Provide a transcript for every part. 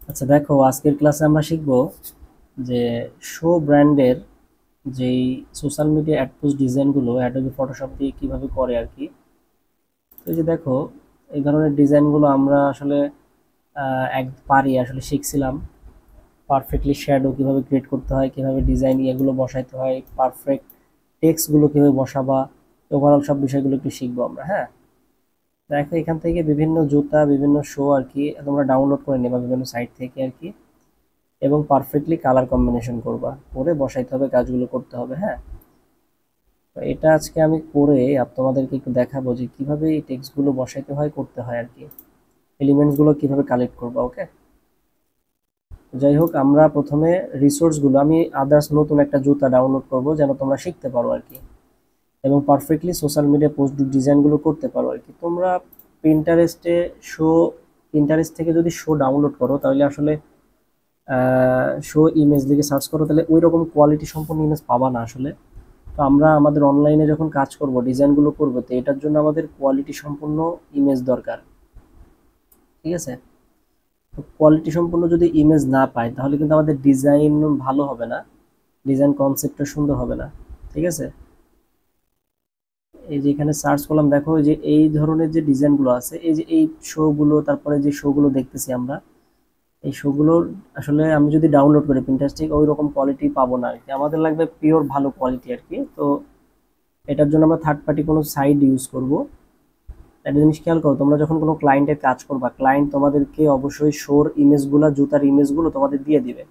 আচ্ছা দেখো, আজকের ক্লাসে আমরা শিখব যে শো ব্র্যান্ডের যেই সোশ্যাল মিডিয়া অ্যাড পোস্ট ডিজাইনগুলো অ্যাডোবি ফটোশপ দিয়ে কিভাবে করে আর কি। তো এই যে দেখো, এই ধরনের ডিজাইনগুলো আমরা আসলে এক পারি আসলে শিখছিলাম। পারফেক্টলি শ্যাডো কিভাবে ক্রিয়েট করতে হয়, কিভাবে ডিজাইন এগুলো বসাইতে হয়, পারফেক্ট টেক্সটগুলো কিভাবে বসাবা, ওভারঅল সব বিষয়গুলো একটু শিখবো আমরা। হ্যাঁ, দেখো এখান থেকে বিভিন্ন জুতা, বিভিন্ন শো আর কি তোমরা ডাউনলোড করে নেবা বিভিন্ন সাইট থেকে আর কি, এবং পারফেক্টলি কালার কম্বিনেশন করবা, করে বসাইতে হবে, কাজগুলো করতে হবে। হ্যাঁ, তো এটা আজকে আমি করে তোমাদেরকে একটু দেখাবো যে কিভাবে এই টেক্সটগুলো বসাইতে হয়, করতে হয় আর কি, এলিমেন্টসগুলো কিভাবে কালেক্ট করবা। ওকে, যাই হোক, আমরা প্রথমে রিসোর্সগুলো, আমি আদার্স নতুন একটা জুতা ডাউনলোড করব যেন তোমরা শিখতে পারো আর কি, এবং পারফেক্টলি সোশ্যাল মিডিয়া পোস্ট ডিজাইনগুলো করতে পারো আর কি। তোমরা পিন্টারেস্টে শো পিন্টারেস্ট থেকে যদি শো ডাউনলোড করো তাহলে আসলে শো ইমেজ দিকে সার্চ করো, তাহলে ওই রকম কোয়ালিটি সম্পন্ন ইমেজ পাবা না আসলে। তো আমরা আমাদের অনলাইনে যখন কাজ করব, ডিজাইনগুলো করব, তো এটার জন্য আমাদের কোয়ালিটি সম্পন্ন ইমেজ দরকার। ঠিক আছে, তো কোয়ালিটি সম্পন্ন যদি ইমেজ না পাই তাহলে কিন্তু আমাদের ডিজাইন ভালো হবে না, ডিজাইন কনসেপ্টটা সুন্দর হবে না। ঠিক আছে, এই যে এখানে সার্চ করলাম, দেখো এই যে এই ধরনের যে ডিজাইনগুলো আছে, এই যে এই শোগুলো, তারপরে যে শোগুলো দেখতেছি আমরা, এই শোগুলোর আসলে আমি যদি ডাউনলোড করি প্রিন্টারেস্ট, ওই রকম কোয়ালিটি পাবো না আর কি, আমাদের লাগবে পিওর ভালো কোয়ালিটি আর কি। তো এটার জন্য আমরা থার্ড পার্টি কোনো সাইট ইউজ করব। একটা জিনিস খেয়াল করো, তোমরা যখন কোনো ক্লায়েন্টের কাজ করবা, ক্লায়েন্ট তোমাদেরকে অবশ্যই শোর ইমেজগুলো, জুতার ইমেজগুলো তোমাদের দিয়ে দিবে।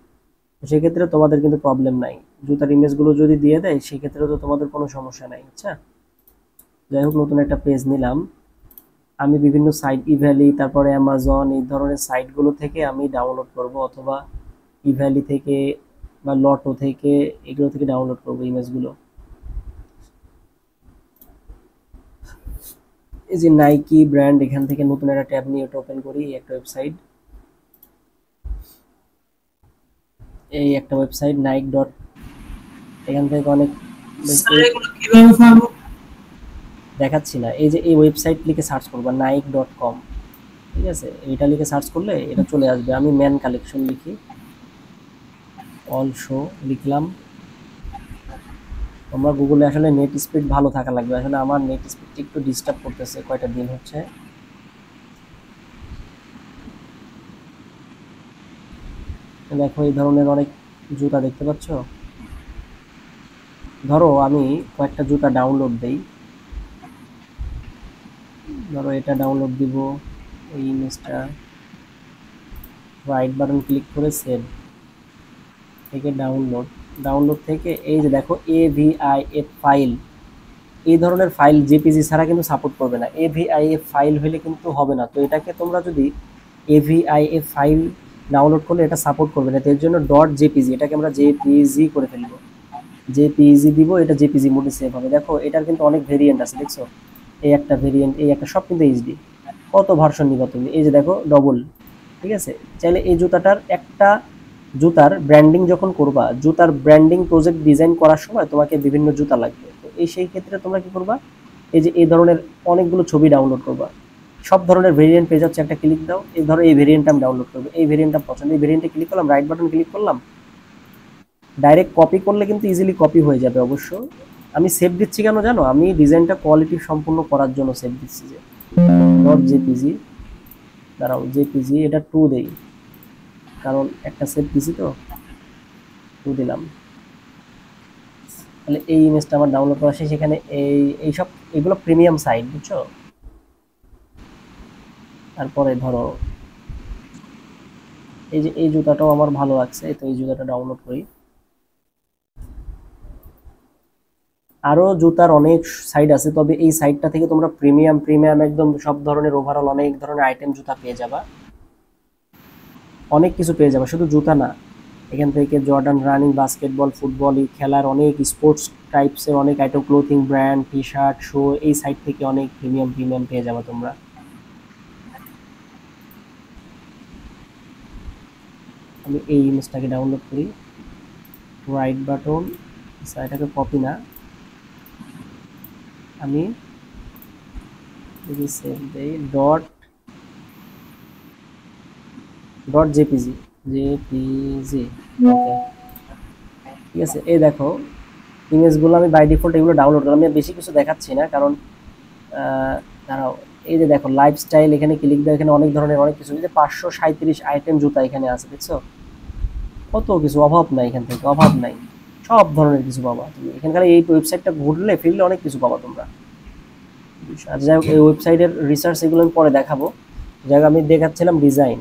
তো সেক্ষেত্রে তোমাদের কিন্তু প্রবলেম নাই, জুতার ইমেজগুলো যদি দিয়ে দেয় সেক্ষেত্রে তো তোমাদের কোনো সমস্যা নাই। আচ্ছা, যাই হোক, নতুন একটা পেজ নিলাম। আমি বিভিন্ন সাইট, ইভ্যালি, তারপরে অ্যামাজন, এই ধরনের সাইটগুলো থেকে আমি ডাউনলোড করব, অথবা ইভ্যালি থেকে বা লটো থেকে, এগুলো থেকে ডাউনলোড করব ইমেজগুলো। এই যে নাইকি ব্র্যান্ড, এখান থেকে নতুন একটা ট্যাব নিয়ে এটা ওপেন করি, একটা ওয়েবসাইট, এই একটা ওয়েবসাইট নাইক ডট, এখান থেকে অনেক স্যার এগুলো কিভাবে পারবো? দেখাচ্ছি না, এই যে এই ওয়েবসাইট লিখে সার্চ করবা নাইক.com। ঠিক আছে, এটা লিখে সার্চ করলে এটা চলে আসবে। আমি ম্যান কালেকশন লিখি, অল শো লিখলাম। তোমরা গুগলে আসলে নেট স্পিড ভালো থাকা লাগবে, আসলে আমার নেট স্পিড একটু ডিস্টার্ব করতেছে কয়টা দিন হচ্ছে। দেখো এই ধরনের অনেক জুতা দেখতে পাচ্ছ। ধরো আমি কয়েকটা জুতা ডাউনলোড দেই, ধরো এটা ডাউনলোড দিব, এই ইমেজটা, রাইট বাটন ক্লিক করে সেভ, থেকে ডাউনলোড, ডাউনলোড থেকে এই যে দেখো AVIF ফাইল, এই ধরনের ফাইল জেপিজি ছাড়া কিন্তু সাপোর্ট করবে না, AVIF ফাইল হলে কিন্তু হবে না। তো এটাকে তোমরা যদি AVIF ফাইল ডাউনলোড করলে এটা সাপোর্ট করবে না, তো এর জন্য ডট জেপিজি, এটাকে আমরা জেপিজি করে ফেলবো, জেপিজি দিব, এটা জেপিজি মোডে সেভ হবে। দেখো এটার কিন্তু অনেক ভেরিয়েন্ট আছে, দেখছো, এই একটা ভেরিয়েন্ট, এই একটা, সব কিন্তু এইচডি। কত ভার্সন নিবা তুমি, এই যে দেখো ডবল। ঠিক আছে, চাইলে এই জুতাটার একটা, জুতার ব্র্যান্ডিং যখন করবা, জুতার ব্র্যান্ডিং প্রজেক্ট ডিজাইন করার সময় তোমাকে বিভিন্ন জুতা লাগবে, তো এই সেই ক্ষেত্রে তোমরা কি করবা, এই যে এই ধরনের অনেকগুলো ছবি ডাউনলোড করবা, সব ধরনের ভেরিয়েন্ট পেয়ে যাচ্ছে, একটা ক্লিক দাও, এই ধরো এই ভেরিয়েন্টটা আমি ডাউনলোড করবো, এই ভেরিয়েন্টটা পছন্দ, এই ভেরিয়েন্টে ক্লিক করলাম, রাইট বাটন ক্লিক করলাম, ডাইরেক্ট কপি করলে কিন্তু ইজিলি কপি হয়ে যাবে অবশ্য। আমি সেভ দিচ্ছি কেন জানো, আমি ডিজাইনটা কোয়ালিটি সম্পূর্ণ করার জন্য সেভ দিচ্ছি, যে ডট জেপিজি, দাঁড়াও জেপিজি, এটা টু দেই, কারণ একটা সেভ দিছি তো, টু দিলাম। তাহলে এই ইমেজটা আমার ডাউনলোড করা শেষ। এখানে এইসব, এগুলো প্রিমিয়াম সাইট, বুঝছো। তারপরে ধরো এই যে এই জুতাটাও আমার ভালো লাগছে, তো এই জুতাটা ডাউনলোড করি। আরো জুতার অনেক সাইট আছে, তবে এই সাইটটা থেকে তোমরা প্রিমিয়াম প্রিমিয়াম একদম সব ধরনের ওভারঅল অনেক ধরনের আইটেম জুতা পেয়ে যাবা, অনেক কিছু পেয়ে যাবে, শুধু জুতা না। এখান থেকে জর্ডান, রানিং, বাস্কেটবল, ফুটবল, এই খেলার অনেক স্পোর্টস টাইপসের অনেক item, clothing brand, T shirt, show, এই সাইট থেকে অনেক প্রিমিয়াম প্রিমিয়াম পেয়ে যাবে তোমরা। আমি এই ইমেজটাকে ডাউনলোড করি, রাইট বাটন, এটাকে কপি না, আমি যদি সেভ দেই, ডট ডট জেপিজি, জেপিজি, ওকে, ঠিক আছে। এই দেখো ইমেজগুলো আমি বাই ডিফল্ট এগুলো ডাউনলোড করলাম, আমি বেশি কিছু দেখাচ্ছি না কারণ দাঁড়াও। এই যে দেখো লাইফস্টাইল, এখানে ক্লিক দেয়, এখানে অনেক ধরনের অনেক কিছু, এই যে 537 আইটেম জুতা এখানে আছে, দেখছো কত কিছু, অভাব নাই এখান থেকে, অভাব নাই, সব ধরনের কিছু পাবা তুমি এখানকার। এই ওয়েবসাইটটা ঘুরলে ফিরলে অনেক কিছু পাবা তোমরা। আর যাই হোক এই ওয়েবসাইটের রিসার্চ এগুলো আমি পরে দেখাবো। যাই হোক আমি দেখাচ্ছিলাম ডিজাইন।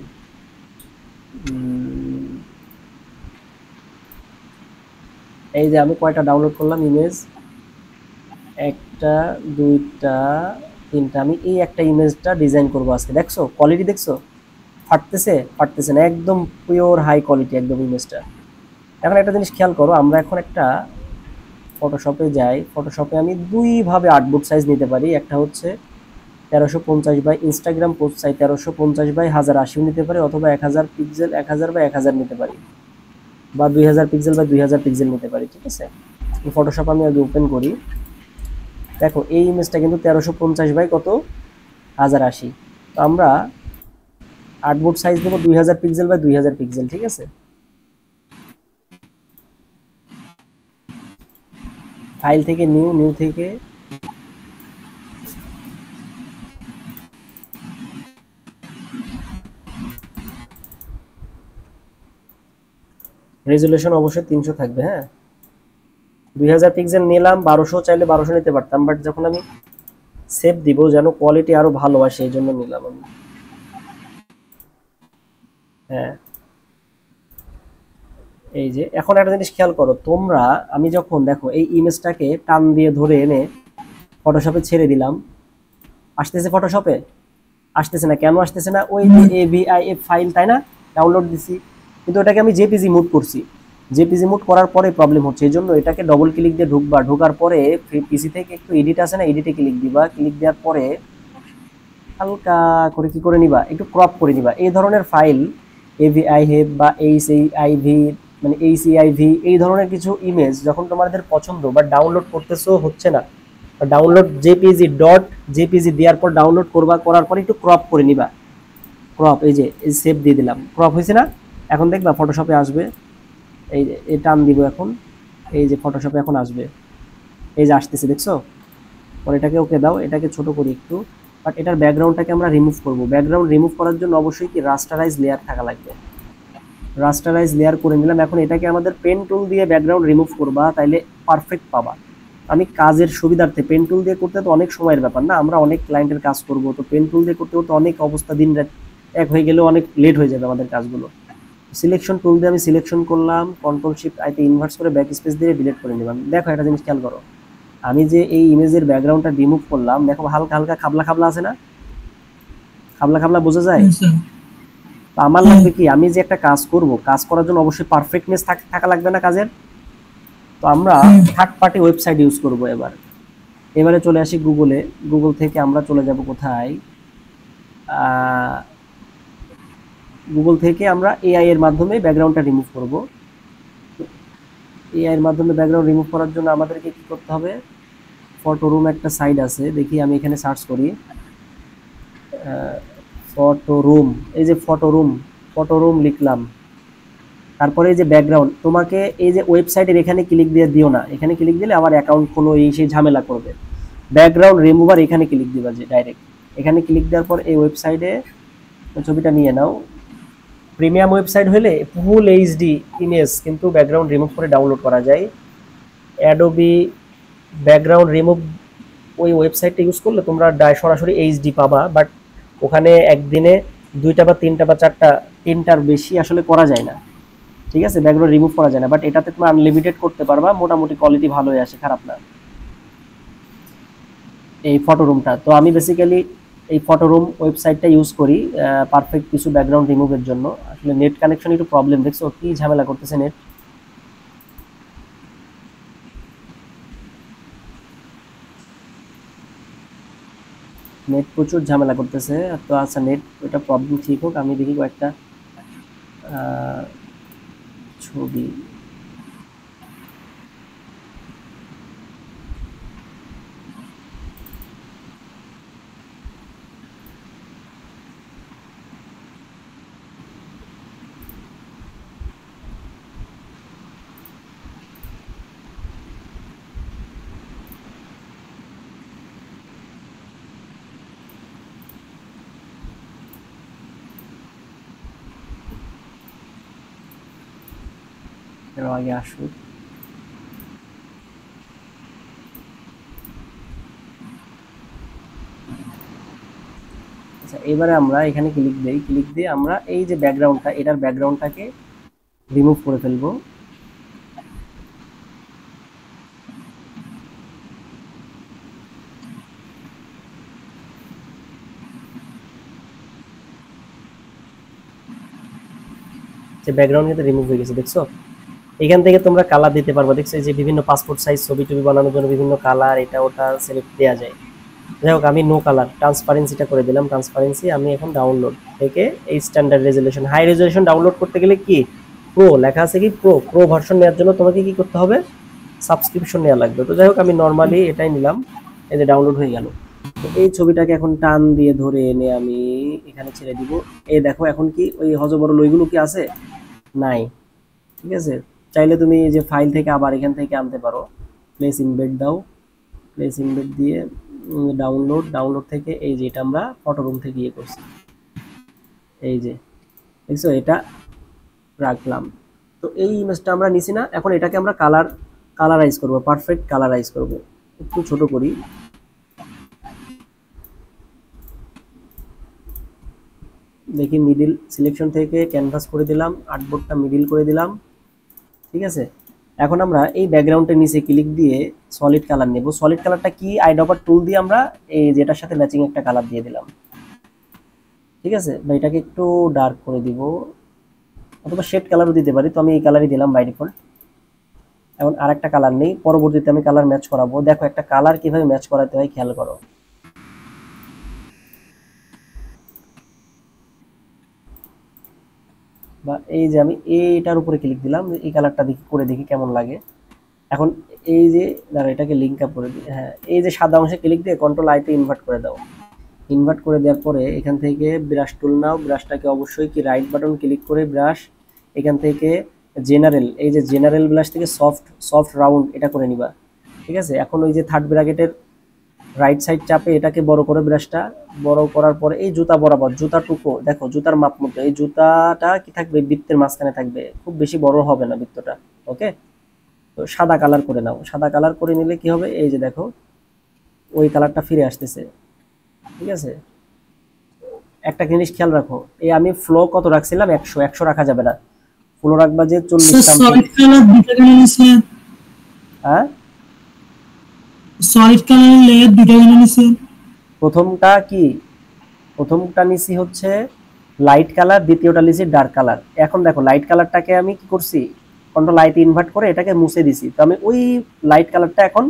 এই যে আমি কয়টা ডাউনলোড করলাম ইমেজ, একটা, দুইটা, তিনটা। আমি এই একটা ইমেজটা ডিজাইন করবো আজকে, দেখছো কোয়ালিটি দেখছো, ফাটতেছে ফাটতেছে না, একদম পিওর হাই কোয়ালিটি একদম ইমেজটা। এখন একটা জিনিস খেয়াল করো, আমরা এখন একটা ফটোশপে যাই, ফটোশপে আমি দুইভাবে আর্টবোর্ড সাইজ নিতে পারি। একটা হচ্ছে 1350 by Instagram post size 1350 by 1080 নিতে পারি, অথবা 1000 পিক্সেল 1000 বাই 1000 নিতে পারি, বা 2000 পিক্সেল বা 2000 পিক্সেল নিতে পারি, ঠিক আছে। ফটোশপ আমি আগে ওপেন করি। দেখো এই ইমেজটা কিন্তু 1350 বাই কত 1080। তো আমরা আর্টবোর্ড সাইজ দেবো 2000 পিক্সেল বাই 2000 পিক্সেল, ঠিক আছে। ফাইল থেকে নিউ, নিউ থেকে রেজুলেশন অবশ্যই 300 থাকবে, হ্যাঁ। 2000 পিক্সেল নিলাম, 1200 চাইলে 1200 নিতে পারতাম, বাট যখন আমি সেভ দিব যেন কোয়ালিটি আরো ভালো আসে এই জন্য নিলাম আমি, হ্যাঁ। এই যে এখন একটা জিনিস খেয়াল করো তোমরা, আমি যখন দেখো এই ইমেজটাকে টান দিয়ে ধরে এনে ফটোশপে ছেড়ে দিলাম, আসতেছে ফটোশপে, আসতেছে না, কেন আসতেছে না, ওই যে AVIF ফাইল তাই না, ডাউনলোড দিছি, কিন্তু ওটাকে আমি জেপিজি মুভ করছি, জেপিজি মুভ করার পরে প্রবলেম হচ্ছে, এই জন্য এটাকে ডবল ক্লিক দিয়ে ঢুকবা, ঢোকার পরে পিসি থেকে একটু এডিট আছে না, এডিটে ক্লিক দিবা, ক্লিক দেওয়ার পরে হালকা করে কি করে নিবা, একটু ক্রপ করে নিবা। এই ধরনের ফাইল AVIF বা HAIV, মানে HEIV, এই ধরনের কিছু ইমেজ যখন তোমাদের পছন্দ বা ডাউনলোড করতেছো হচ্ছে না, ডাউনলোড জেপিজি ডট জেপিজি দেওয়ার পর ডাউনলোড করবা, করার পর একটু ক্রপ করে নিবা, ক্রপ, এই যে সেভ দিয়ে দিলাম, ক্রপ হয়েছে না। এখন দেখবা ফটোশপে আসবে, এই যে এই টান দিব এখন, এই যে ফটোশপে এখন আসবে, এই যে আসতেছে দেখছো। পরে এটাকে ওকে দাও, এটাকে ছোট করি একটু, বাট এটার ব্যাকগ্রাউন্ডটাকে আমরা রিমুভ করব। ব্যাকগ্রাউন্ড রিমুভ করার জন্য অবশ্যই কি রাস্টারাইজ লেয়ার থাকা লাগবে, রাস্টারাইজ লেয়ার করে নিলাম। এখন এটাকে আমাদের পেন টুল দিয়ে ব্যাকগ্রাউন্ড রিমুভ করবা, তাইলে পারফেক্ট পাবা। আমি কাজের সুবিধার্থে পেন টুল দিয়ে করতে তো অনেক সময়ের ব্যাপার না, আমরা অনেক ক্লায়েন্টের কাজ করব, তো পেন টুল দিয়ে করতে করতে অনেক অবস্থা দিন রাত এক হয়ে গেলেও অনেক লেট হয়ে যাবে আমাদের কাজগুলো। সিলেকশন টুল দিয়ে আমি সিলেকশন করলাম, কন্ট্রোল শিফট আইতে ইনভার্স করে ব্যাক স্পেস দিয়ে ডিলিট করে নিলাম। দেখো একটা জিনিস খেয়াল করো, আমি যে এই ইমেজের ব্যাকগ্রাউন্ডটা রিমুভ করলাম, দেখো হালকা হালকা খাবলা খাবলা আছে না, খাবলা খাবলা বোঝা যায়। স্যার। তো আমার লাগবে কি, আমি যে একটা কাজ করব, কাজ করার জন্য অবশ্যই পারফেক্টনেস থাকা লাগবে না কাজের। তো আমরা থার্ড পার্টি ওয়েবসাইট ইউজ করব এবার। এবারে চলে আসি গুগলে, গুগল থেকে আমরা চলে যাব কোথায়, গুগল থেকে আমরা এআই এর মাধ্যমে ব্যাকগ্রাউন্ডটা রিমুভ করব। এআই এর মাধ্যমে ব্যাকগ্রাউন্ড রিমুভ করার জন্য আমাদেরকে কি করতে হবে, ফটো রুম একটা সাইট আছে, দেখি আমি এখানে সার্চ করি, ফটো রুম, এই যে ফটো রুম, ফটো রুম লিখলাম, তারপরে এই যে ব্যাকগ্রাউন্ড, তোমাকে এই যে ওয়েবসাইটের এখানে ক্লিক দিয়ে দিও না, এখানে ক্লিক দিলে আমার অ্যাকাউন্ট খোলো এই সেই ঝামেলা করবে। ব্যাকগ্রাউন্ড রিমুভার এখানে ক্লিক দিবা, যে ডাইরেক্ট এখানে ক্লিক দেওয়ার পর এই ওয়েবসাইটে ছবিটা নিয়ে নাও। প্রিমিয়াম ওয়েবসাইট হলে ফুল এইচডি ইমেজ কিন্তু ব্যাকগ্রাউন্ড রিমুভ করে ডাউনলোড করা যায়। অ্যাডোবি ব্যাকগ্রাউন্ড রিমুভ ওই ওয়েবসাইটটা ইউজ করলে তোমরা সরাসরি এইচডি পাবা, বাট ওখানে একদিনে 2টা বা 3টা বা 4টা, 3টার বেশি আসলে করা যায় না, ঠিক আছে, ব্যাকগ্রাউন্ড রিমুভ করা যায় না, বাট এটাতে তুমি আনলিমিটেড করতে পারবা, মোটামুটি কোয়ালিটি ভালোই আসে, খারাপ না। এই ফটো রুমটা, তো আমি বেসিক্যালি এই ফটো রুম ওয়েবসাইটটা ইউজ করি পারফেক্ট কিছু ব্যাকগ্রাউন্ড রিমুভের জন্য। আসলে নেট কানেকশন একটু প্রবলেম, দেখছো কি ঝামেলা করতেছে নেট, নেট প্রচুর ঝামেলা করতেছে। তো আচ্ছা নেট ওটা প্রবলেম ঠিক হোক, আমি দেখি কয়েকটা ছবি, এর আগে আসুক। আচ্ছা, এবারে আমরা এখানে ক্লিক দেই, ক্লিক দিয়ে আমরা এই যে ব্যাকগ্রাউন্ডটা, এটার ব্যাকগ্রাউন্ডটাকে রিমুভ করে ফেলবো। যে ব্যাকগ্রাউন্ড কিন্তু রিমুভ হয়ে গেছে, দেখছো? এখান থেকে তোমরা কালার দিতে পারবে, দেখছো যে বিভিন্ন পাসপোর্ট সাইজ ছবি টবি বানানোর জন্য বিভিন্ন কালার এটা ওটা সিলেক্ট দেওয়া যায়। যাই হোক, আমি নো কালার ট্রান্সপারেন্সিটা করে দিলাম। ট্রান্সপারেন্সি আমি এখন ডাউনলোড থেকে এই standard resolution, high resolution download করতে গেলে কি প্রো লেখা আছে, কি প্রো ভার্সন নেওয়ার জন্য তোমাকে কি করতে হবে, সাবস্ক্রিপশন নেওয়া লাগবে। তো যাই হোক, আমি নর্মালি এটাই নিলাম। এই যে ডাউনলোড হয়ে গেল। তো এই ছবিটাকে এখন টান দিয়ে ধরে এনে আমি এখানে ছেড়ে দিব। এই দেখো এখন কি ওই হজবরল ওইগুলো কি আছে? নাই। ঠিক আছে, চাইলে তুমি এই যে ফাইল থেকে আবার এখান থেকে আনতে পারো। প্লেস ইমবেড দাও, প্লেস ইমবেড দিয়ে ডাউনলোড থেকে এই যে এটা আমরা ফটো রুম থেকে ইয়ে করছি, এই যে দেখছো এটা রাখলাম। তো এই ইমেজটা আমরা নিছি না, এখন এটাকে আমরা কালারাইজ করব, পারফেক্ট কালারাইজ করব। একটু ছোট করি, দেখি মিডিল সিলেকশন থেকে ক্যানভাস করে দিলাম, আর্টবোর্ডটা মিডিল করে দিলাম। ঠিক আছে, এখন আমরা এই ব্যাকগ্রাউন্ডের নিচে ক্লিক দিয়ে সলিড কালার নেব। সলিড কালারটা কি, আইড্রপার টুল দিয়ে আমরা এই যেটার সাথে ম্যাচিং একটা কালার দিয়ে দিলাম। ঠিক আছে, বা এটাকে একটু ডার্ক করে দিব, অথবা শেড কালারও দিতে পারি। তো আমি এই কালারই দিলাম বাই ডিফল্ট। এখন আর একটা কালার নেই, পরবর্তীতে আমি কালার ম্যাচ করাবো। দেখো একটা কালার কিভাবে ম্যাচ করাতে হয় খেয়াল করো। বা এই যে আমি এইটার উপরে ক্লিক দিলাম, এই কালারটা দেখি করে দেখি কেমন লাগে। এখন এই যে দাঁড়া, এটাকে লিঙ্ক আপ করে দিই। হ্যাঁ, এই যে সাদা অংশে ক্লিক দিয়ে কন্ট্রোল আইতে ইনভার্ট করে দাও। ইনভার্ট করে দেওয়ার পরে এখান থেকে ব্রাশ টুল নাও, ব্রাশটাকে অবশ্যই কি রাইট বাটন ক্লিক করে ব্রাশ, এখান থেকে জেনারেল, এই যে জেনারেল ব্রাশ থেকে সফট রাউন্ড এটা করে নিবা। ঠিক আছে, এখন ওই যে থার্ড ব্র্যাকেটের রাইট সাইড চাপে এটাকে বড় করে, ব্রাশটা বড় করার পরে এই জুতা বরাবর, জুতাটুকু দেখো জুতার মাপ মতো এই জুতাটা কি থাকবে, বৃত্তের মাঝখানে থাকবে, খুব বেশি বড় হবে না বৃত্তটা। ওকে, তো সাদা কালার করে নাও। সাদা কালার করে নিলে কি হবে, এই যে দেখো ওই কালারটা ফিরে আসতেছে। ঠিক আছে, একটা জিনিস খেয়াল রাখো, এই আমি ফ্লো কত রাখছিলাম, 100 রাখা যাবে না, ফ্লো রাখবা যে 40 সামথিং। সলিড কালার দুটো কেন নিছেন? হ্যাঁ, সলিড কালারের লেয়ার দুটো কেন নিছেন? প্রথমটা কি, প্রথমটা নিছি হচ্ছে লাইট কালার, দ্বিতীয়টা নিছি ডার্ক কালার। এখন দেখো লাইট কালারটাকে আমি কি করছি, কন্ট্রোল লাইট ইনভার্ট করে এটাকে মুছে দিছি। তো আমি ওই লাইট কালারটা এখন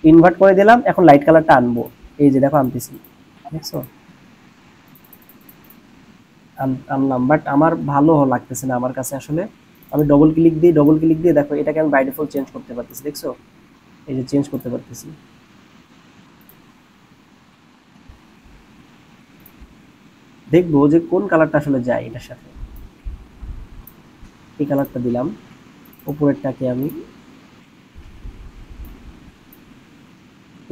ইনভার্ট করে দিলাম, এখন লাইট কালারটা আনবো। এই যে দেখো আনতেছি, দেখছো আনলাম, বাট আমার ভালো লাগতেছে না আমার কাছে আসলে। আমি ডবল ক্লিক দিই, ডবল ক্লিক দিয়ে দেখো এটাকে আমি বাই ডিফল্ট চেঞ্জ করতে পারতেছি, দেখছো এই যে চেঞ্জ করতে পারতেছি। দেখবো যে কোন কালারটা আসলে যায় এটার সাথে। এই কালারটা দিলাম, উপরেরটাকে আমি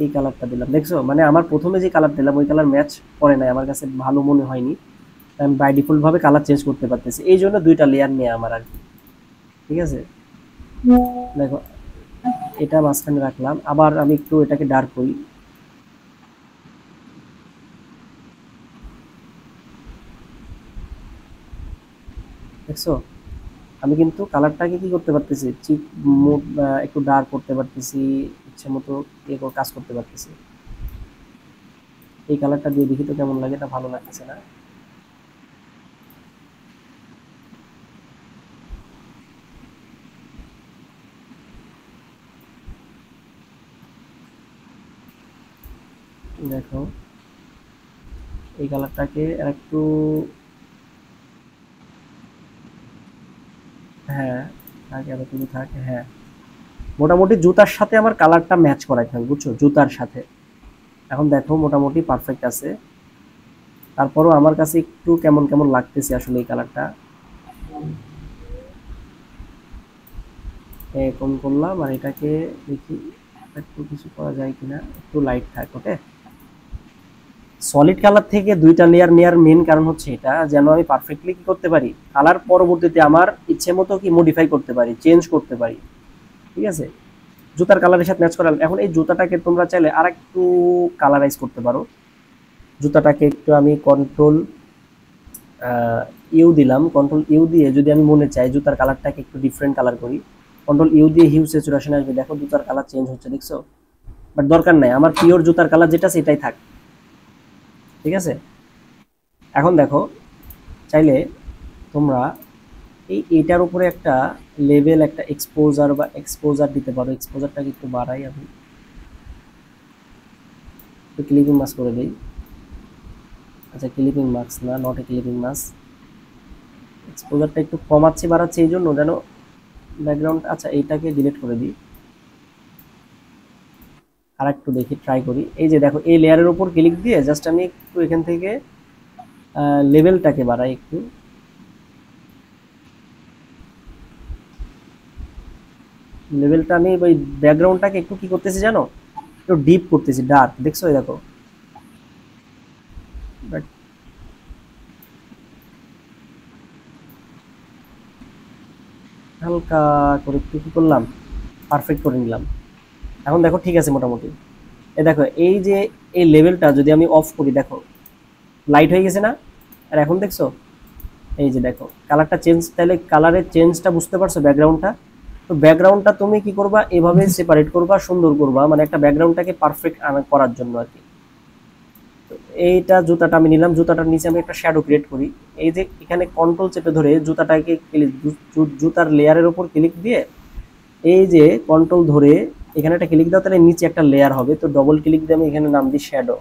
এই কালারটা দিলাম, দেখছো মানে আমার প্রথমে যে কালার দিলাম ওই কালার ম্যাচ করে নাই, আমার কাছে ভালো মনে হয়নি। আমি বাই ডিফল্ট ভাবে কালার চেঞ্জ করতে পারতেছি, এই জন্য দুইটা লেয়ার নিয়ে আমার আর কি। ঠিক আছে, দেখো এটা মাঝখানে রাখলাম, আবার আমি একটু এটাকে ডার্ক করি। দেখছো, আমি কিন্তু কালারটাকে কি করতে পারতেছি, ঠিক একটু ডার্ক করতে পারতেছি, ইচ্ছে মতো কাজ করতে পারতেছি। এই কালারটা দিয়ে দেখি তো কেমন লাগে, এটা ভালো লাগতেছে না। দেখো এই কালারটাকে একটু, হ্যাঁ থাকে এতটুকু থাকে, হ্যাঁ মোটামুটি জুতার সাথে আমার কালারটা ম্যাচ করাইতে হবে, বুঝছো, জুতার সাথে। এখন দেখো মোটামুটি পারফেক্ট আছে, তারপরও আমার কাছে একটু কেমন কেমন লাগতেছে আসলে এই কালারটা। এরকম করলাম, আর এটাকে দেখি একটু কিছু করা যায় কিনা, একটু লাইট থাক। ওকে, সলিড কালার থেকে দুইটা লেয়ার নেওয়ার মেন কারণ হচ্ছে এটা, যেন আমি পারফেক্টলি কি করতে পারি, কালার পরবর্তীতে আমার ইচ্ছে মতো কি মডিফাই করতে পারি, চেঞ্জ করতে পারি। ঠিক আছে, জুতার কালারের সাথে ম্যাচ করাল। এখন এই জুতাটাকে তোমরা চাইলে আর একটু কালারাইজ করতে পারো। জুতাটাকে একটু আমি কন্ট্রোল ইউ দিলাম, কন্ট্রোল ইউ দিয়ে যদি আমি মনে চাই জুতার কালারটাকে একটু ডিফারেন্ট কালার করি, কন্ট্রোল ইউ দিয়ে হিউ স্যাচুরেশন আসবে, দেখো জুতার কালার চেঞ্জ হচ্ছে, দেখছো? বাট দরকার নাই, আমার পিওর জুতার কালার যেটা সেটাই থাক। ঠিক আছে, এখন দেখো চাইলে তোমরা এইটার উপরে একটা লেভেল, একটা এক্সপোজার দিতে পারো। এক্সপোজারটাকে একটু বাড়াই, আমি একটু ক্লিপিং মাস্ক করে দিই। আচ্ছা, ক্লিপিং মাস্ক না, নট এ ক্লিপিং মাস্ক। এক্সপোজারটা একটু কমাচ্ছি বাড়াচ্ছি এই জন্য যেন ব্যাকগ্রাউন্ড, আচ্ছা এইটাকে ডিলিট করে দিই। আর একটু দেখি, ট্রাই করি। এই যে দেখো, এই লেয়ারের উপর ক্লিক দিয়ে জাস্ট আমি একটু এখান থেকে লেভেলটাকে বাড়াই একটু। লেভেলটা আমি ওই ব্যাকগ্রাউন্ডটাকে একটু কি করতেছি জানো, একটু ডিপ করতেছি, ডার্ক, দেখছো? এই দেখো, বাট হালকা করে একটু কি করলাম, পারফেক্ট করে নিলাম। এখন দেখো ঠিক আছে মোটামুটি। এই দেখো, এই যে এই লেভেলটা যদি আমি অফ করি, দেখো লাইট হয়ে গেছে না? আর এখন দেখছো, এই যে দেখো কালারটা চেঞ্জ। তাহলে কালারের চেঞ্জটা বুঝতে পারছো, ব্যাকগ্রাউন্ডটা? তো ব্যাকগ্রাউন্ডটা তুমি কি করবা, এভাবে সেপারেট করবা, সুন্দর করবা, মানে একটা ব্যাকগ্রাউন্ডটাকে পারফেক্ট করার জন্য আর কি। তো এইটা জুতাটা আমি নিলাম, জুতাটার নিচে আমি একটা শ্যাডো ক্রিয়েট করি। এই যে এখানে কন্ট্রোল চেপে ধরে জুতাটাকে জুতার লেয়ারের উপর ক্লিক দিয়ে, এই যে কন্ট্রোল ধরে এখানে একটা ক্লিক দাও, তাহলে নিচে একটা লেয়ার হবে। তো ডবল ক্লিক দিয়ে আমি এখানে নাম দিই শ্যাডো।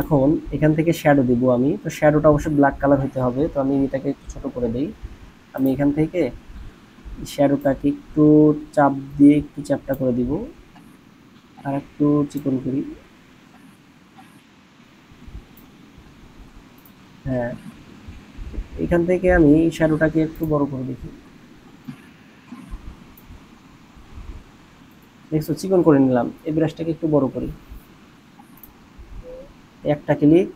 এখন এখান থেকে শ্যাডো দিব আমি। তো শ্যাডোটা অবশ্যই ব্ল্যাক কালার হতে হবে। তো আমি এটাকে একটু ছোট করে দিই। আমি এখান থেকে শ্যাডোটাকে একটু চাপ দিয়ে একটু চ্যাপটা করে দিব, আর একটু চিকন করি। হ্যাঁ, এখান থেকে আমি শ্যাডোটাকে একটু বড় করে দেখি, দেখছো? চিকন করে নিলাম। এই ব্রাশটাকে একটু বড় করি, একটা ক্লিক,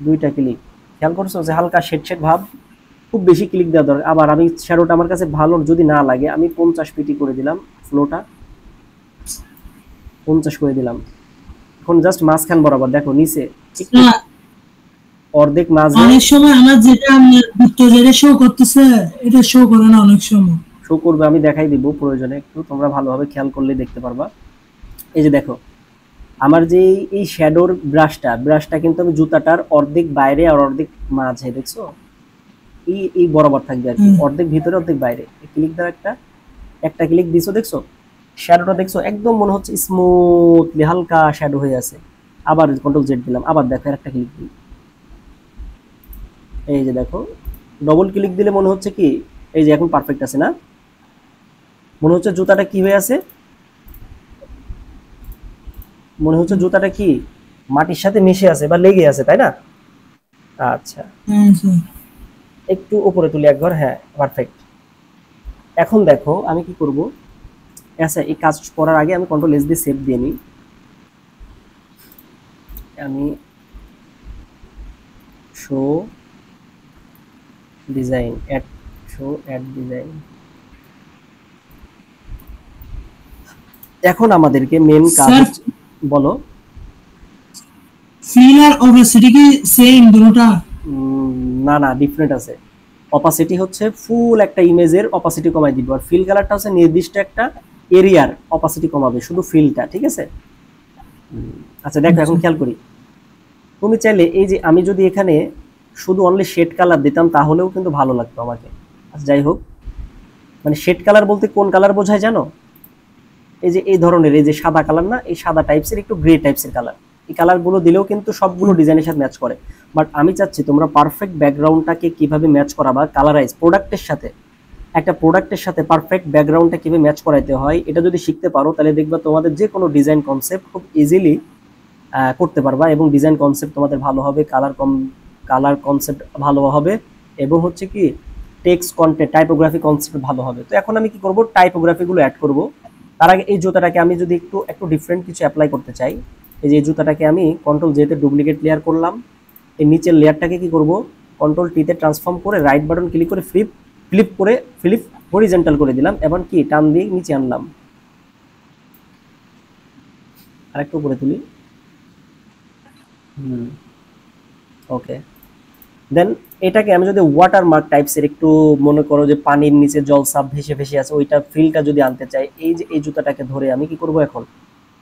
দুইটা ক্লিক। খেয়াল করছো যে হালকা শেড শেড ভাব? খুব বেশি ক্লিক দেওয়া দরকার। আবার আমি শ্যাডোটা আমার কাছে ভালো যদি না লাগে, আমি 50 পিটি করে দিলাম, ফ্লোটা 50 করে দিলাম। এখন জাস্ট মাঝখান বরাবর দেখো, নিচে একটু না, অর্ধেক মাঝে অনেক সময় আমার যেটা আমার বৃত্ত যেটা শো করতেছে এটা শো করে না অনেক সময়। শো করবে, আমি দেখাই দিব প্রয়োজনে, একটু তোমরা ভালোভাবে খেয়াল করলে দেখতে পারবা। এই যে দেখো, আমার যে এই শ্যাডোর ব্রাশটা কিন্তু আমি জুতাটার অর্ধেক বাইরে আর অর্ধেক মাঝে, দেখছো? এই বরাবর থাকবে আর কি, অর্ধেক ভিতরে অর্ধেক বাইরে। ক্লিক দাও, একটা ক্লিক দিছো, দেখছো শ্যাডোটা? দেখছো একদম মনে হচ্ছে স্মুথলি হালকা শ্যাডো হয়ে আছে। আবার কন্ট্রোল জেড দিলাম, আবার দেখো একটা ক্লিক দিই, এই যে দেখো ডবল ক্লিক দিলে মনে হচ্ছে কি, এই যে এখন পারফেক্ট আছে না? মনে হচ্ছে জুতাটা কি হয়ে আছে, মনে হচ্ছে জুতাটা কি মাটির সাথে মিশে আছে বা লেগে আছে, তাই না? আচ্ছা, হ্যাঁ স্যার। একটু উপরে তুলি একবার, হ্যাঁ পারফেক্ট। এখন দেখো আমি কি করব, আচ্ছা এই কাজ করার আগে আমি কন্ট্রোল এস দিয়ে সেভ দিয়ে নিই। আমি শো ডিজাইন, অ্যাড ডিজাইন। এখন আমাদেরকে মেন কাজ স্যার, বলো। ফিল আর ওপাসিটি কি সেম দুটোটা? না না, ডিফারেন্ট আছে। অপাসিটি হচ্ছে ফুল একটা ইমেজের অপাসিটি কমাই দিব, আর ফিল কালারটা হচ্ছে নির্দিষ্ট একটা এরিয়ার অপাসিটি কমাবে, শুধু ফিলটা। ঠিক আছে, আচ্ছা দেখো এখন খেয়াল করি। তুমি চাইলে এই যে আমি যদি এখানে শুধু অনলি শেড কালার দিতাম তাহলেও কিন্তু ভালো লাগতো আমাকে। আচ্ছা যাই হোক, মানে শেড কালার বলতে কোন কালার বোঝায় জানো? এই যে এই ধরনের, এই যে সাদা কালার না, এই সাদা টাইপসের একটু গ্রে টাইপসের কালার, এই কালারগুলো দিলেও কিন্তু সবগুলো ডিজাইনের সাথে ম্যাচ করে। বাট আমি চাচ্ছি তোমরা পারফেক্ট ব্যাকগ্রাউন্ডটাকে কিভাবে ম্যাচ করাবা, কালারাইজ প্রোডাক্টের সাথে, একটা প্রোডাক্টের সাথে পারফেক্ট ব্যাকগ্রাউন্ডটা কিভাবে ম্যাচ করাইতে হয়, এটা যদি শিখতে পারো তাহলে দেখবা তোমাদের যে কোনো ডিজাইন কনসেপ্ট খুব ইজিলি করতে পারবা, এবং ডিজাইন কনসেপ্ট তোমাদের ভালো হবে, কালার কনসেপ্ট ভালো হবে, এবং হচ্ছে কি টেক্সট কন্টেন্ট টাইপোগ্রাফি কনসেপ্ট ভালো হবে। তো এখন আমি কি করব, টাইপোগ্রাফিগুলো অ্যাড করব। তার আগে এই জুতাটাকে আমি যদি একটু ডিফারেন্ট কিছু অ্যাপ্লাই করতে চাই, এই যে জুতাটাকে আমি কন্ট্রোল জেতে ডুপ্লিকেট লেয়ার করলাম, এই নিচের লেয়ারটাকে কি করব, কন্ট্রোল টিতে ট্রান্সফর্ম করে রাইট বাটন ক্লিক করে ফ্লিপ হরিজন্টাল করে দিলাম, এবং কি টান দিয়ে নিচে আনলাম, আরেকটু উপরে তুলি, ওকে। দেন এটাকে আমি যদি ওয়াটার মার্ক টাইপসের একটু মনে করো যে পানির নিচে জল সাপ ভেসে ভেসে আছে ওইটা ফিলটা যদি আনতে চাই, এই যে এই জুতাটাকে ধরে আমি কি করব, এখন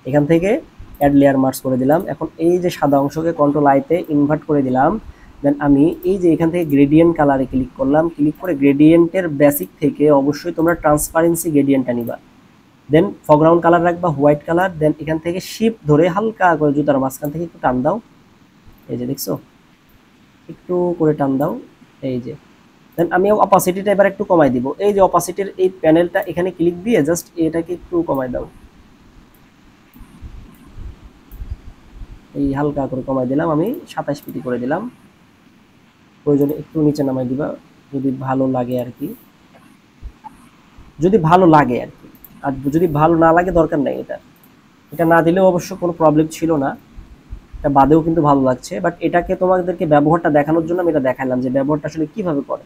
এখান থেকে অ্যাড লেয়ার মার্কস করে দিলাম, এখন এই যে সাদা অংশকে কন্ট্রোল আইতে ইনভার্ট করে দিলাম, দেন আমি এই যে এখান থেকে গ্রেডিয়েন্ট কালারে ক্লিক করলাম, ক্লিক করে গ্রেডিয়েন্টের বেসিক থেকে অবশ্যই তোমরা ট্রান্সপারেন্সি গ্রেডিয়েন্টটা নিবা, দেন ফরগ্রাউন্ড কালার রাখবা হোয়াইট কালার, দেন এখান থেকে শিফট ধরে হালকা করে জুতার মাঝখান থেকে একটু টান দাও, এই যে দেখছো একটু করে টান দাও, এই যে। দেন আমি অপাসিটিটা এবার একটু কমাই দিব, এই যে অপাসিটির এই প্যানেলটা এখানে ক্লিক দিয়ে জাস্ট এটাকে একটু কমাই দাও, এই হালকা করে কমাই দিলাম, আমি 27 পিটি করে দিলাম, প্রয়োজনে একটু নিচে নামাই দিবা যদি ভালো লাগে আর কি, যদি ভালো লাগে আর কি, আর যদি ভালো না লাগে দরকার নেই, এটা না দিলেও অবশ্য কোনো প্রবলেম ছিল না, এটা বাদেও কিন্তু ভালো লাগছে, বাট এটাকে তোমাদেরকে ব্যবহারটা দেখানোর জন্য আমি এটা দেখালাম যে ব্যবহারটা আসলে কিভাবে করে।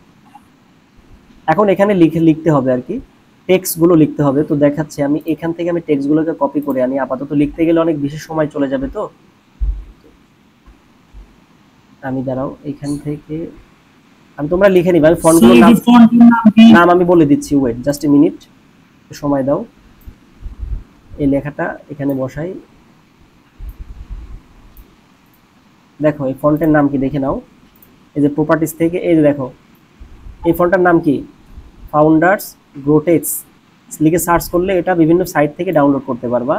এখন এখানে লিখতে হবে আর কি, টেক্সটগুলো লিখতে হবে, তো দেখাচ্ছি আমি এখান থেকে আমি টেক্সটগুলোকে কপি করে আনি, আপাতত লিখতে গেলে অনেক বেশি সময় চলে যাবে, তো আমি দাঁড়াও এখান থেকে আমি তোমরা লিখে নিবা, আমি ফন্টগুলোর নাম আমি বলে দিচ্ছি, ওয়েট জাস্ট এ মিনিট, সময় দাও, এই লেখাটা এখানে বসাই, দেখো এই ফন্টের নাম কি দেখে নাও, এই যে প্রপার্টিস থেকে এই যে দেখো এই ফন্টটার নাম কি, ফাউন্ডার্স গ্রোটেক্স লিখে সার্চ করলে এটা বিভিন্ন সাইট থেকে ডাউনলোড করতে পারবা,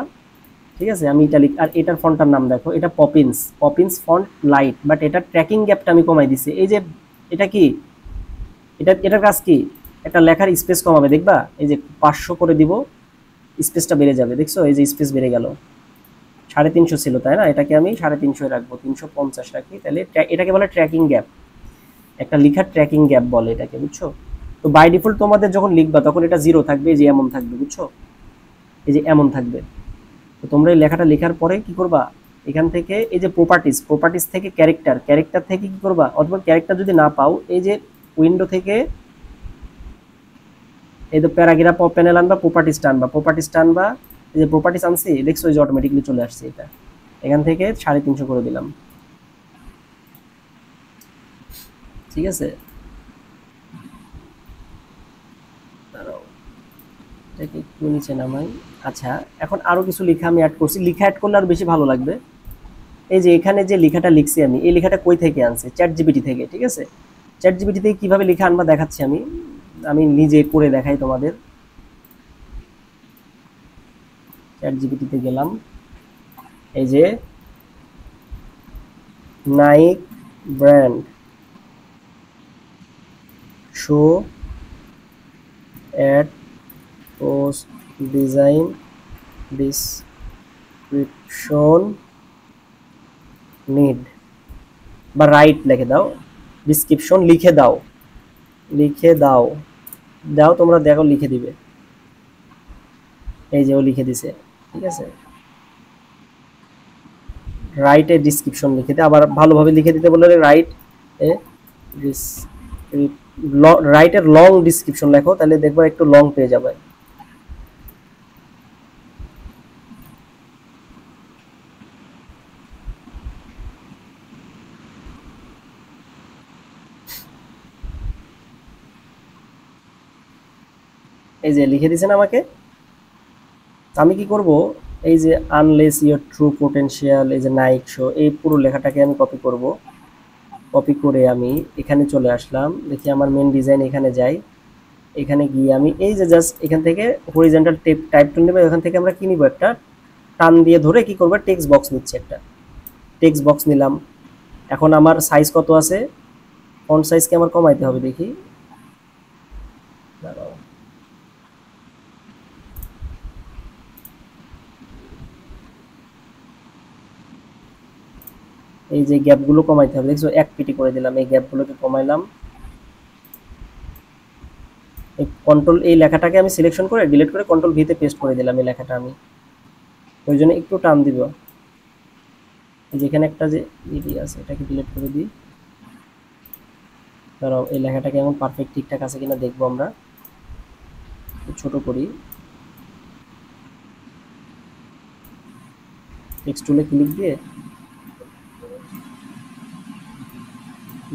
ঠিক আছে। আমি এটা আর এটার ফন্টটার নাম দেখো, এটা পপিন্স ফন্ট লাইট, বাট এটা ট্র্যাকিং গ্যাপটা আমি কমাই দিছি, এই যে এটা কি, এটার কাজ কি, একটা লেখার স্পেস কমাবে, দেখবা এই যে 500 করে দিব, স্পেসটা বেড়ে যাবে, দেখছো এই যে স্পেস বেড়ে গেল, 350 ছিল তাই না, এটাকে আমি 350 রাখবো, 350 রাখি, তাহলে এটাকে বলে ট্র্যাকিং গ্যাপ, একটা লেখার ট্র্যাকিং গ্যাপ বলে এটাকে, বুঝছো। তো বাই ডিফল্ট তোমাদের যখন লিখবা তখন এটা 0 থাকবে, যে এমন থাকবে, বুঝছো, এই যে এমন থাকবে। তো তোমরা এই লেখাটা লেখার পরে কি করবা, এখান থেকে এই যে প্রপার্টিস থেকে ক্যারেক্টার থেকে কি করবা, অথবা ক্যারেক্টার যদি না পাও এই যে উইন্ডো থেকে এই যে প্যারাগ্রাফ প্যানেল আনবা, প্রপার্টিস টানবা, এই যে প্রপার্টিস আনছি দেখছো, এই যে অটোমেটিকলি চলে আসছে, এটা এখান থেকে 350 করে দিলাম, ঠিক আছে। এটাকে একটু নিচে নামাই, আচ্ছা এখন আরো কিছু লেখা আমি অ্যাড করছি, লেখা অ্যাড করলে আরো বেশি ভালো লাগবে। এই যে এখানে যে লেখাটা লিখছি আমি, এই লেখাটা কই থেকে আনছি, চ্যাট জিপিটি থেকে, ঠিক আছে। চ্যাট জিপিটি থেকে কিভাবে লেখা আনবা দেখাচ্ছি আমি, আমি নিজে করে দেখাই তোমাদের। চ্যাট জিপিটিতে গেলাম, এই যে Nike brand show ad post design description need, বা রাইট লিখে দাও, ডিসক্রিপশন লিখে দাও তোমরা দেখো লিখে দিবে, এই যে ও লিখে দিছে, ঠিক আছে। রাইট এ ডিসক্রিপশন লিখে দিতে, আবার ভালোভাবে লিখে দিতে বললে রাইট এ রাইট এর লং ডিসক্রিপশন লেখো, তাহলে দেখবো একটু লং পেয়ে যাবে। এই যে লিখে দিয়েছেন আমাকে, আমি কি করব, এই যে আনলেস ইওর ট্রু পোটেনশিয়াল, এই যে নাইক শো, এই পুরো লেখাটাকে আমি কপি করব, কপি করে আমি এখানে চলে আসলাম, দেখি আমার মেন ডিজাইন, এখানে যাই, এখানে গিয়ে আমি এই যে জাস্ট এখান থেকে হরিজন্টাল টাইপ টুল নেব, এখান থেকে আমরা কি নিব, একটা টান দিয়ে ধরে কি করব, টেক্সট বক্স নিচ্ছে, একটা টেক্সট বক্স নিলাম। এখন আমার সাইজ কত আছে, ফন্ট সাইজকে আমার কমাইতে হবে, দেখি দাঁড়াও, এই যে গ্যাপগুলো কমাইতে হবে, দেখছো 1 পিটি করে দিলাম, এই গ্যাপগুলোকে কমাইলাম, এই কন্ট্রোল এই লেখাটাকে আমি সিলেকশন করে ডিলিট করে কন্ট্রোল ভিতে পেস্ট করে দিলাম, এই লেখাটা আমি ওই জন্য একটু টান দিব, যেখানে একটা যে ইডি আছে এটাকে ডিলিট করে দিই। দাঁড়াও, এই লেখাটাকে এখন পারফেক্ট ঠিকঠাক আছে কিনা দেখবো আমরা। ছোট করি, টেক্সট টুলে ক্লিক দিয়ে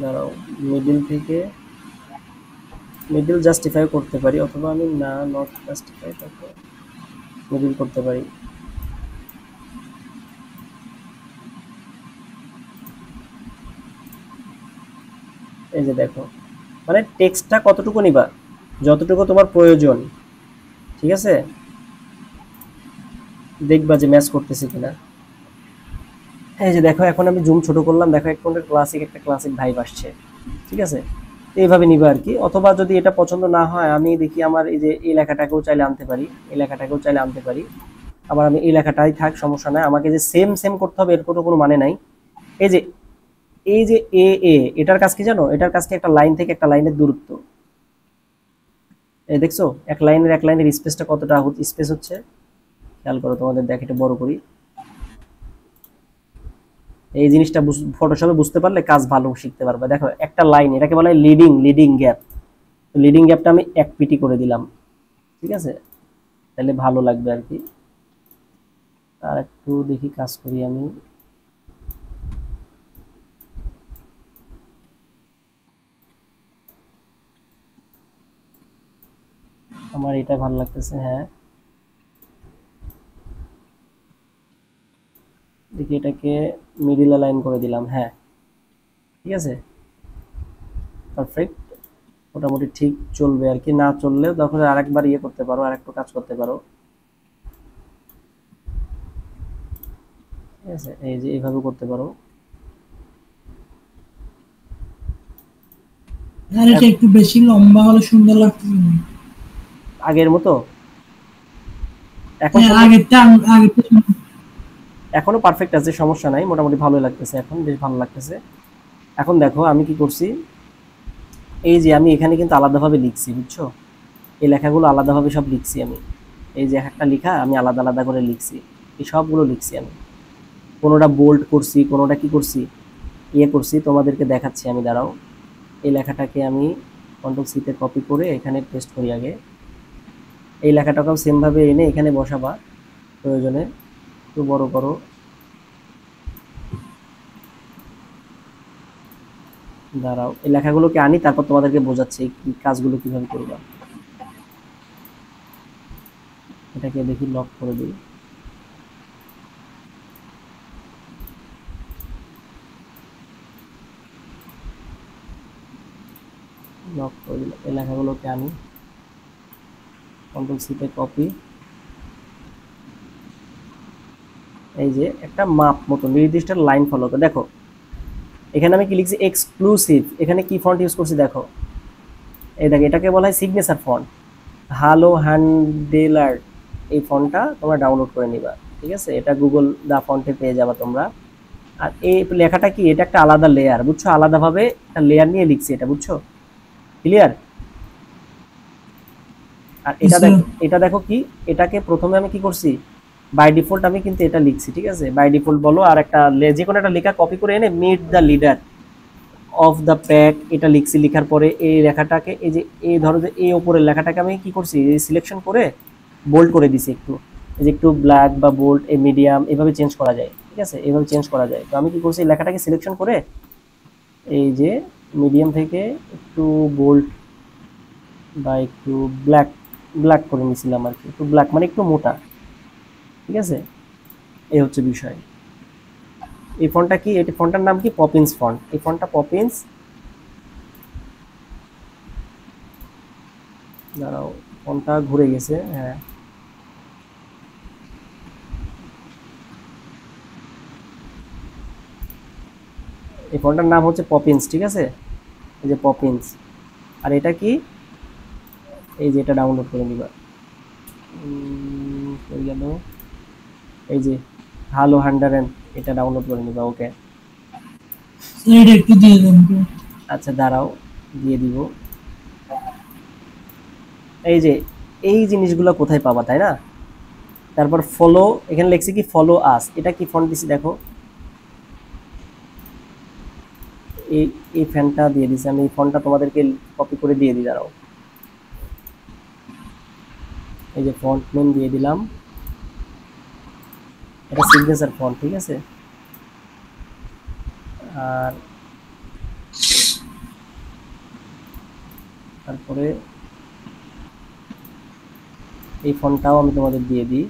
দাঁড়াও, মিডিল থেকে মিডিল জাস্টিফাই করতে পারি, অথবা আমি না নট জাস্টিফাই তারপর মিডিল করতে পারি। এই যে দেখো, মানে টেক্সটটা কতটুকু নিবা, যতটুকু তোমার প্রয়োজন, ঠিক আছে। দেখবা যে ম্যাচ করতেছে কিনা। এই যে দেখো, এখন আমি জুম ছোট করলাম, দেখো এক পয়েন্টের ক্লাসিক একটা ক্লাসিক ভাইব আসছে, ঠিক আছে। এইভাবে নিবা আর কি। অথবা যদি এটা পছন্দ না হয়, আমি দেখি আমার এই যে এই লেখাটাকেও চাইলে আনতে পারি, এই লেখাটাকেও চাইলে আনতে পারি। আবার আমি এই লেখাটাই থাক, সমস্যা নাই, আমাকে যে সেম সেম করতে হবে এর কোনো মানে নাই। এই যে এই যে এ এটার কাজ কি জানো, এটার কাজ কি একটা লাইন থেকে একটা লাইনের দূরত্ব। এই দেখছো এক লাইনের স্পেসটা কতটা স্পেস হচ্ছে, খেয়াল করো, তোমাদের দেখ এটা বড় করি। এই জিনিসটা ফটোশপে বুঝতে পারলে কাজ ভালো শিখতে পারবে। দেখো একটা লাইন, এটাকে বলা হয় লিডিং গ্যাপ। লিডিং গ্যাপটা আমি 1 পিটি করে দিলাম, ঠিক আছে, তাহলে ভালো লাগবে আর কি। আর একটু দেখি কাজ করি আমি। আমার এটা ভালো লাগতেছে, হ্যাঁ। দেখি এটাকে মিডিল লাইন করে দিলাম, হ্যাঁ, ঠিক আছে, পারফেক্ট, মোটামুটি ঠিক চলবে আর কি। না চললেও তখন আরেকবার ইয়ে করতে পারো, আরেকটু কাজ করতে পারো, ঠিক আছে। এই যে এইভাবে করতে পারো। আর এটা একটু বেশি লম্বা হলে সুন্দর লাগতেছে না? আগের মতো এখন হ্যাঁ, আগেরটা এখনো পারফেক্ট আছে, সমস্যা নাই, মোটামুটি ভালোই লাগতেছে, এখন বেশ ভালো লাগতেছে। এখন দেখো আমি কি করছি, এই যে আমি এখানে কিন্তু আলাদাভাবে লিখছি, বুঝছো, এই লেখাগুলো আলাদাভাবে সব লিখছি আমি। এই যে একটা লেখা আমি আলাদা আলাদা করে লিখছি, এই সবগুলো লিখছি আমি। কোনোটা বোল্ড করছি, কোনোটা কি করছি, ইয়ে করছি, তোমাদেরকে দেখাচ্ছি আমি, দাঁড়াও। এই লেখাটাকে আমি কন্ট্রোল সিতে কপি করে এখানে পেস্ট করি আগে। এই লেখাটাকেও সেমভাবে এনে এখানে বসাবা প্রয়োজনে, একটু বড় করো। দাঁড়াও, এই লেখাগুলোকে আনি, তারপর তোমাদেরকে বোঝাচ্ছি এই কাজগুলো কিভাবে করবা। এটাকে দেখি লক করে দিই। লক করে দিলাম, এই লেখাগুলোকে আনি, কন্ট্রোল সিতে কপি। এই যে একটা মাপ মতো নির্দিষ্ট লাইন ফলো করে, দেখো এখানে আমি কি লিখছি, এক্সক্লুসিভ, এখানে কি ফন্ট ইউজ করছি দেখো, এই দেখো, এটাকে বলা হয় সিগনেচার ফন্ট, হ্যালো হ্যান্ডেলার। এই ফন্টটা তোমরা ডাউনলোড করে নিবা, ঠিক আছে, এটা গুগল দা ফন্টে পেয়ে যাবা তোমরা। আর এই লেখাটা কি, এটা একটা আলাদা লেয়ার, বুঝছো, আলাদাভাবে একটা লেয়ার নিয়ে লিখছি এটা, বুঝছো, ক্লিয়ার। আর এটা দেখো কি, এটাকে প্রথমে আমি কি করছি, বাই ডিফল্ট আমি কিন্তু এটা লিখছি, ঠিক আছে, বাই ডিফল্ট বলো, আর একটা যে কোনো একটা লেখা কপি করে এনে meet the leader of the pack এটা লিখছি। লিখার পরে এই লেখাটাকে, এই যে এই ধরো যে এই ওপরের লেখাটাকে আমি কি করছি, সিলেকশন করে বোল্ড করে দিছি একটু, এই যে একটু ব্ল্যাক বা বোল্ড, এই মিডিয়াম, এভাবে চেঞ্জ করা যায়, ঠিক আছে, এভাবে চেঞ্জ করা যায়। তো আমি কি করছি, লেখাটাকে সিলেকশন করে এই যে মিডিয়াম থেকে একটু বোল্ড বা একটু ব্ল্যাক ব্ল্যাক করে নিয়েছিলাম আর কি, একটু ব্ল্যাক মানে একটু মোটা, ঠিক আছে, এই হচ্ছে বিষয়। এই ফন্টটা কি, এই ফন্টটার নাম কি, পপিন্স ফন্ট, এই ফন্টটা পপিন্স। দাঁড়াও, ফন্টটা ঘুরে গেছে, হ্যাঁ, এই ফন্টটার নাম হচ্ছে পপিন্স, ঠিক আছে, এই যে পপিন্স। আর এটা কি, এই যে এটা ডাউনলোড করে নিবা, হয়ে গেল, এই যে হ্যালো হ্যান্ডারেন, এটা ডাউনলোড করে নিবা, ওকে। এটা একটু দিয়ে দেন তো। আচ্ছা দাঁড়াও, দিয়ে দিব। এই যে এই জিনিসগুলো কোথায় পাবা, তাই না। তারপর ফলো, এখানে লিখছি কি ফলো আস, এটা কি ফন্ট দিছি দেখো, এই এই ফ্যানটা দিয়ে দিছি আমি, এই ফন্টটা তোমাদেরকে কপি করে দিয়ে দিই, দাঁড়াও। এই যে ফন্ট নেম দিয়ে দিলাম, এটা সিগনেচার ফন্ট, ঠিক আছে। আর তারপরে এই ফন্টটাও আমি তোমাদের দিয়ে দিই।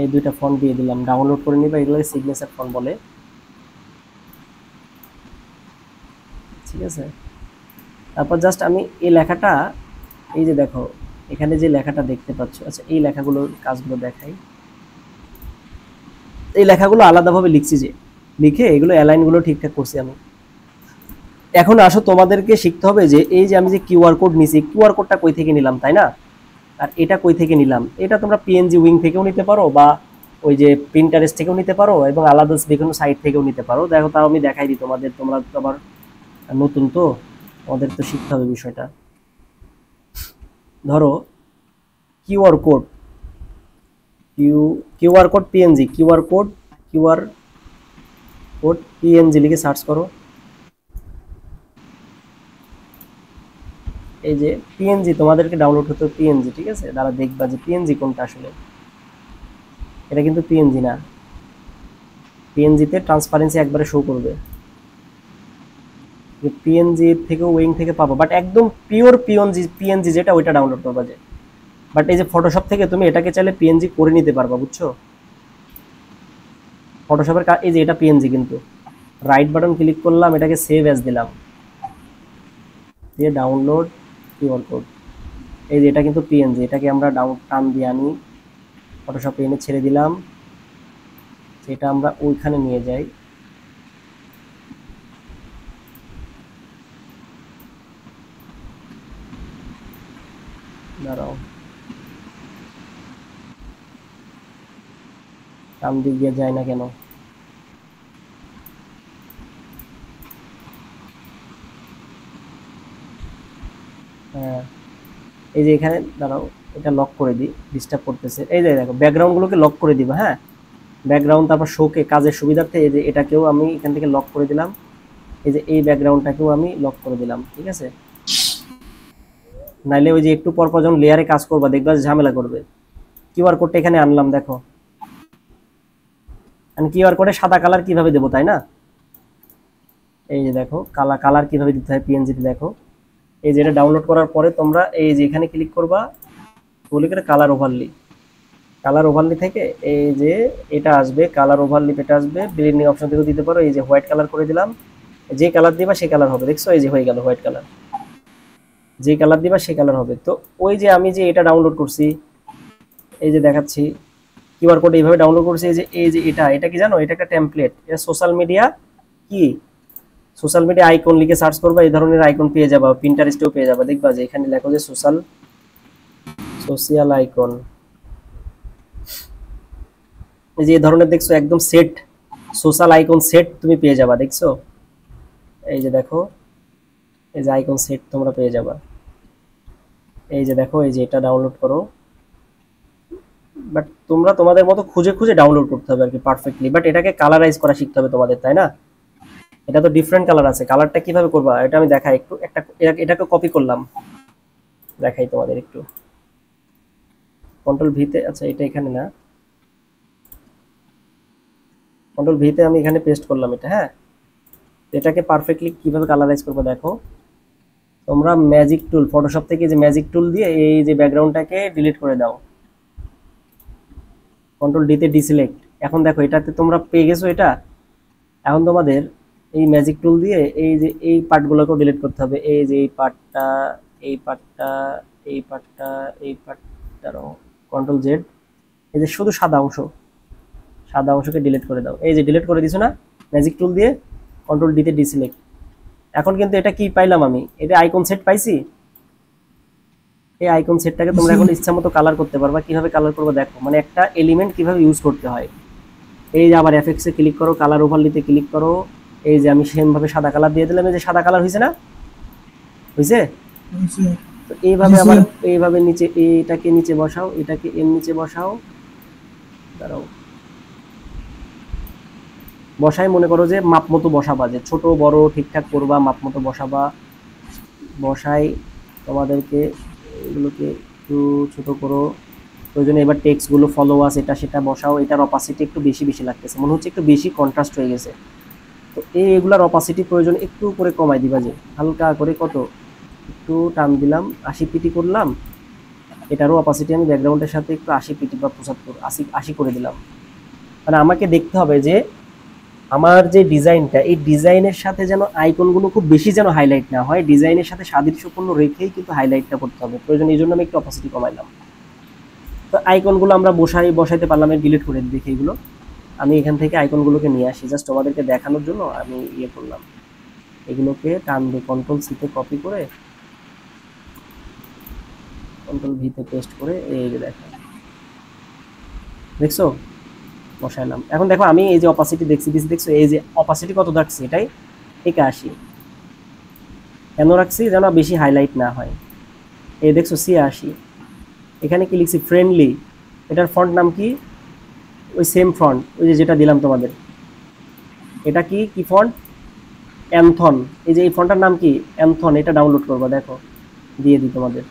এই দুইটা ফন্ট দিয়ে দিলাম, ডাউনলোড করে নিবা, এগুলো সিগনেচার ফন্ট বলে, ঠিক আছে। তারপর জাস্ট আমি এই লেখাটা, এই যে দেখো এখানে যে লেখাটা দেখতে পাচ্ছ, আচ্ছা এই লেখাগুলোর কাজগুলো দেখাই। এই লেখাগুলো আলাদাভাবে লিখছি, যে লিখে এগুলো অ্যালাইনগুলো ঠিকঠাক করছি আমি। এখন আসো তোমাদেরকে শিখতে হবে যে এই যে আমি যে কিউআর কোড নিছি, কিউআর কোডটা কই থেকে নিলাম, তাই না? আর এটা কই থেকে নিলাম, এটা তোমরা পিএনজি উইং থেকেও নিতে পারো, বা ওই যে প্রিন্টারেস্ট থেকেও নিতে পারো, এবং আলাদা যে কোনো সাইট থেকেও নিতে পারো। দেখো তাও আমি দেখাই দিই তোমাদের, তোমরা তো আবার নতুন, তো তোমাদের তো শিখতে হবে বিষয়টা। ধরো QR code, QR code PNG, QR code PNG লিখে সার্চ করো। এই যে পিএনজি তোমাদেরকে ডাউনলোড হতে পিএনজি, ঠিক আছে, তারা দেখবা যে পিএনজি কোনটা আসলে। এটা কিন্তু পিএনজি না, পিএনজিতে ট্রান্সপারেন্সি একবারে শো করবে, পিএনজি থেকে উইং থেকে পাবো, বাট একদম পিওর পিএনজি, পিএনজি যেটা ওইটা ডাউনলোড করবা যে। বাট এই যে ফটোশপ থেকে তুমি এটাকে চাইলে পিএনজি করে নিতে পারবা, বুঝছো? ফটোশপের এই যে এটা পিএনজি, কিন্তু রাইট বাটন ক্লিক করলাম, এটাকে সেভ অ্যাজ দিলাম, দিয়ে ডাউনলোড কিউআর কোড। এই যে এটা কিন্তু পিএনজি, এটাকে আমরা টান দিয়ে আনি, ফটোশপে এনে ছেড়ে দিলাম, এটা আমরা ওইখানে নিয়ে যাই। দাঁড়াও, টান দিক দিয়ে যায় না কেন? হ্যাঁ, এই যে এখানে দাঁড়াও, এটা লক করে দিই, ডিস্টার্ব করতেছে। এই যে দেখো ব্যাকগ্রাউন্ডগুলোকে লক করে দিবা, হ্যাঁ ব্যাকগ্রাউন্ড, তারপর শোকে কাজের সুবিধার্থে এই যে এটাকেও আমি এখান থেকে লক করে দিলাম, এই যে এই ব্যাকগ্রাউন্ডটাকেও আমি লক করে দিলাম, ঠিক আছে। নাইলে ওই যে একটু পর পর যখন লেয়ারে কাজ করবা দেখবা ঝামেলা করবে। কিউআর কোডটা এখানে আনলাম, দেখো কিউআর কোডে সাদা কালার কিভাবে দেবো, তাই না? এই যে দেখো কালার কিভাবে দিতে হয় পিএনজিতে, দেখো এই যে এটা ডাউনলোড করার পরে তোমরা এই যে এখানে ক্লিক করবা, বলে করে কালার ওভারলি থেকে এই যে এটা আসবে, কালার ওভারলি এটা আসবে, ব্লেন্ডিং অপশন থেকেও দিতে পারো। এই যে হোয়াইট কালার করে দিলাম, যে কালার দিবা সেই কালার হবে, দেখছো এই যে হয়ে গেল হোয়াইট কালার, যে কালার দিবা সেই কালার হবে। তো ওই যে আমি যে এটা ডাউনলোড করছি, এই যে দেখাচ্ছি কিউআর কোড এইভাবে ডাউনলোড করছি, এই যে এটা কি জানো, এটা একটা টেমপ্লেট, এটা সোশ্যাল মিডিয়া, কি সোশ্যাল মিডিয়া আইকন লিখে সার্চ করবা, এই ধরনের আইকন পেয়ে যাবা, পিন্টারেস্টেও পেয়ে যাবা, দেখবা যে এখানে লেখো যে সোশ্যাল আইকন, এই যে এই ধরনের দেখছো একদম সেট সোশ্যাল আইকন সেট তুমি পেয়ে যাবা, দেখছো এই যে দেখো, এই যে আইকন সেট তোমরা পেয়ে যাবা। এই যে দেখো, এই যে এটা ডাউনলোড করো, বাট তোমরা তোমাদের মতো খুঁজে খুঁজে ডাউনলোড করতে হবে আর কি পারফেক্টলি, বাট এটাকে কালারাইজ করা শিখতে হবে তোমাদের, তাই না? এটা তো ডিফারেন্ট কালার আছে, কালারটা কিভাবে করবা এটা আমি দেখাই একটু, এটাকে কপি করলাম, দেখাই তোমাদের একটু, কন্ট্রোল ভিতে, আচ্ছা এটা এখানে না, কন্ট্রোল ভিতে আমি এখানে পেস্ট করলাম এটা, হ্যাঁ। এটাকে পারফেক্টলি কিভাবে কালারাইজ করবো দেখো, তোমরা ম্যাজিক টুল, ফটোশপ থেকে যে ম্যাজিক টুল দিয়ে এই যে ব্যাকগ্রাউন্ডটাকে ডিলিট করে দাও, কন্ট্রোল ডিতে ডিসিলেক্ট। এখন দেখো এটাতে তোমরা পেয়ে গেছো এটা, এখন তোমাদের এই ম্যাজিক টুল দিয়ে এই যে এই পার্টগুলোকেও ডিলিট করতে হবে, এই যে এই পার্টটা, এই পার্টটা, এই পার্টটা, এই পার্টটারও কন্ট্রোল জেড, এই যে শুধু সাদা অংশকে ডিলিট করে দাও। এই যে ডিলিট করে দিছো না ম্যাজিক টুল দিয়ে, কন্ট্রোল ডিতে ডিসিলেক্ট। এখন কিন্তু এটা কি পাইলাম আমি, এটা আইকন সেট পাইছি। এই আইকন সেটটাকে তোমরা এখন ইচ্ছা মতো কালার করতে পারবা। কিভাবে কালার করবো দেখো, মানে একটা এলিমেন্ট কিভাবে ইউজ করতে হয়। এই যে আবার এফএক্সে ক্লিক করো, কালার ওভারলিতে ক্লিক করো, এই যে আমি সেম ভাবে সাদা কালার দিয়ে দিলাম, এই যে সাদা কালার হয়েছে না, হয়েছে? তো এইভাবে আবার এইভাবে নিচে এটাকে নিচে বসাও, এটাকে এর নিচে বসাও, দাঁড়াও বসাই, মনে করো যে মাপ মতো বসাবা, যে ছোট বড় ঠিকঠাক করবা, মাপ মতো বসাবা। বসাই তোমাদেরকে এগুলোকে একটু ছোট করো প্রয়োজনে। এবার টেক্সটগুলো ফলোয়ার্স এটা সেটা বসাও। এটার অপাসিটি একটু বেশি বেশি লাগতেছে, মনে হচ্ছে একটু বেশি কন্ট্রাস্ট হয়ে গেছে। তো এইগুলার অপাসিটি প্রয়োজন একটু করে কমাই দিবা, যে হালকা করে কত একটু টান দিলাম, 80 পিটি করলাম। এটারও অপাসিটি আমি ব্যাকগ্রাউন্ডের সাথে একটু 80 পিটি বা 75 80 করে দিলাম। মানে আমাকে দেখতে হবে যে আমার যে ডিজাইনটা, এই ডিজাইনের সাথে যেন আইকনগুলো খুব বেশি যেন হাইলাইট না হয়, ডিজাইনের সাথে সাদৃশ্যপূর্ণ রেখেই কিন্তু হাইলাইটটা করতে হবে প্রয়োজন। এই জন্য আমি একটু অপাসিটি কমাইলাম। তো আইকনগুলো আমরা বসাইতে পারলাম, ডিলিট করে দেখি এগুলো। আমি এখান থেকে আইকনগুলোকে নিয়ে আসি, জাস্ট তোমাদেরকে দেখানোর জন্য আমি ইয়ে করলাম। এগুলোকে টান দিয়ে কন্ট্রোল সিতে কপি করে কন্ট্রোল ভিতে পেস্ট করে এই যে দেখছো বসাইলাম। এখন দেখো আমি এই যে অপাসিটি দেখছো, এই যে অপাসিটি কত রাখছি, এটাই 81। কেন রাখছি, যেন বেশি হাইলাইট না হয়। এই দেখছো 86। এখানে কি লিখছি, ফ্রেন্ডলি। এটার ফন্ট নাম কি, ওই সেম ফন্ট, ওই যে যেটা দিলাম তোমাদের। এটা কি কি ফন্ট, অ্যানথন। এই যে এই ফন্টটার নাম কি, অ্যানথন। এটা ডাউনলোড করবো, দেখো দিয়ে দিই তোমাদের।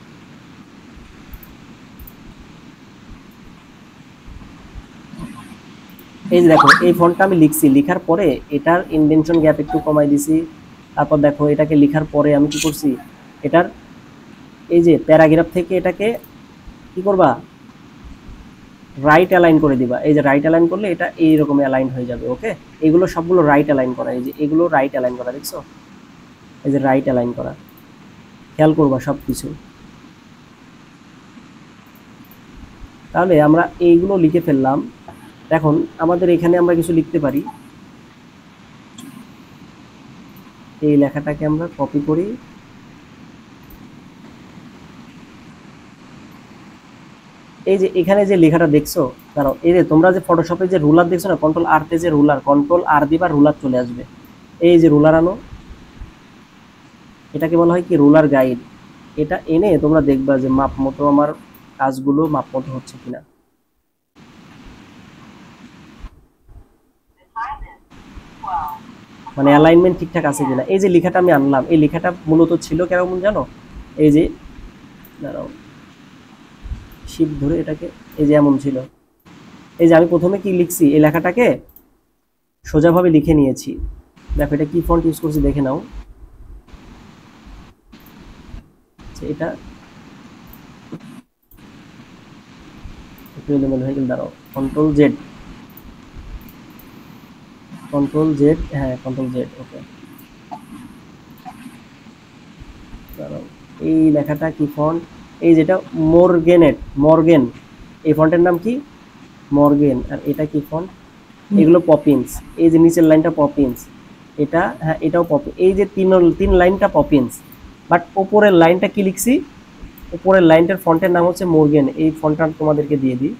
এই যে দেখো এই ফন্টটা আমি লিখছি, লিখার পরে এটার ইনডেনশন গ্যাপ একটু কমাই দিছি। তারপর দেখো এটাকে লিখার পরে আমি কি করছি, এটার এই যে প্যারাগ্রাফ থেকে এটাকে কি করবা, রাইট অ্যালাইন করে দিবা। এই যে রাইট অ্যালাইন করলে এটা এইরকম অ্যালাইন হয়ে যাবে। ওকে, এগুলো সবগুলো রাইট অ্যালাইন করা, এই যে এগুলো রাইট অ্যালাইন করা, দেখছো এই যে রাইট অ্যালাইন করা, খেয়াল করবা সব কিছু। তাহলে আমরা এইগুলো লিখে ফেললাম। এখন আমাদের এখানে আমরা কিছু লিখতে পারি। এই লেখাটাকে আমরা কপি করি, এই যে এখানে যে লেখাটা দেখছো, দাঁড়াও এই যে তোমরা যে ফটোশপে যে রুলার দেখছো না, কন্ট্রোল আর তে যে রুলার, কন্ট্রোল আর দিবা, রুলার চলে আসবে। এই যে রুলার আনো, এটাকে বলা হয় কি রুলার গাইড। এটা এনে তোমরা দেখবা যে মাপ মতো আমার কাজগুলো মাপ মতো হচ্ছে কিনা, মানে অ্যালাইনমেন্ট ঠিকঠাক আছে কিনা। এই যে লেখাটা আমি আনলাম, এই লেখাটা মূলত ছিল কেমন জানো, এই যে দাঁড়াও শিফট ধরে এটাকে, এই যে এমন ছিল। এই যে আমি প্রথমে কি লিখছি, এই লেখাটাকে সোজাভাবে লিখে নিয়েছি। দেখো এটা কি ফন্ট ইউজ করছি দেখে নাও। এটা একটু এলোমেলো হয়ে গেল, দাঁড়াও কন্ট্রোল জেড, কন্ট্রোল জেড, হ্যাঁ কন্ট্রোল জেড। ওকে, দাঁড়াও এই লেখাটা কি ফন্ট, এই যেটা মর্গেনেট, মর্গেন, এই ফন্টের নাম কি মর্গেন। আর এটা কি ফন্ট, এগুলো পপিন্স। এই যে নিচের লাইনটা পপিন্স, এটা হ্যাঁ এটাও পপি, এই যে তিন লাইনটা পপিন্স। বাট উপরের লাইনটা কি লিখছি, উপরের লাইনটার ফন্টের নাম হচ্ছে মর্গেন। এই ফন্টটা তোমাদেরকে দিয়ে দিই।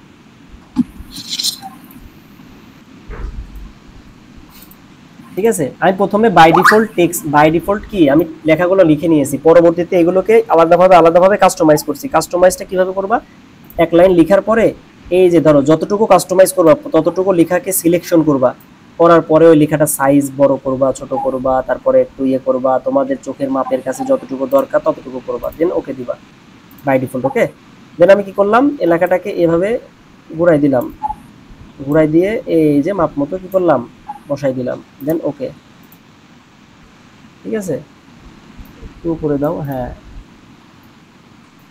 ঠিক আছে, আমি প্রথমে by default text, by default কি আমি লেখাগুলো লিখে নিয়েছি, পরবর্তীতে এগুলোকে আলাদাভাবে কাস্টমাইজ করছি। কাস্টমাইজটা কিভাবে করবা, এক লাইন লেখার পরে এই যে ধরো যতটুকু কাস্টমাইজ করবা ততটুকু লেখাকে সিলেকশন করবা, করার পরে ওই লেখাটা সাইজ বড় করবা ছোট করবা, তারপরে একটু ইয়ে করবা, তোমাদের চোখের মাপের কাছে যতটুকু দরকার ততটুকু করবা, দেন ওকে দিবা বাই ডিফল্ট। ওকে, দেন আমি কি করলাম, এলাকাটাকে এভাবে ঘুরাই দিলাম, ঘুরাই দিয়ে এই যে মাপ মতো কি করলাম বসাই দিলাম, দেন ওকে। ঠিক আছে, একটু উপরে দাও, হ্যাঁ।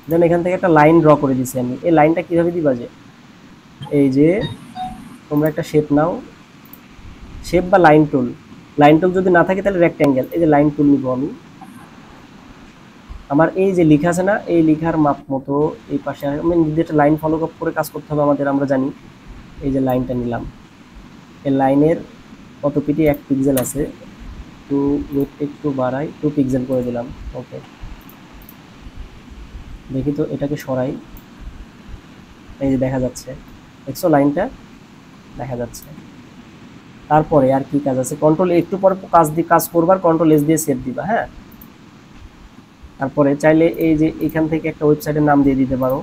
দেন এখান থেকে একটা লাইন ড্র করে দিছি আমি। এই লাইনটা কিভাবে দিবা, যে এই যে তোমরা একটা শেপ নাও, শেপ বা লাইন টুল, লাইন টুল যদি না থাকে তাহলে রেক্ট্যাঙ্গেল, এই যে লাইন টুল নিব আমি। আমার এই যে লেখা আছে না, এই লেখার মাপ মতো এই পাশে আমি নির্দিষ্ট লাইন ফলো করে কাজ করতে হবে আমাদের, আমরা জানি। এই যে লাইনটা নিলাম, এই লাইনের কত পিটি 1 পিক্সেল আছে, একটু ওয়েট একটু বাড়াই, 2 পিক্সেল করে দিলাম। ওকে, দেখি তো এটাকে সরাই, এই যে দেখা যাচ্ছে, দেখছো লাইনটা দেখা যাচ্ছে। তারপরে আর কি কাজ আছে, কন্ট্রোল একটু পরে কাজ করবার, কন্ট্রোল এস দিয়ে সেভ দিবা। হ্যাঁ, তারপরে চাইলে এই যে এখান থেকে একটা ওয়েবসাইটের নাম দিয়ে দিতে পারো।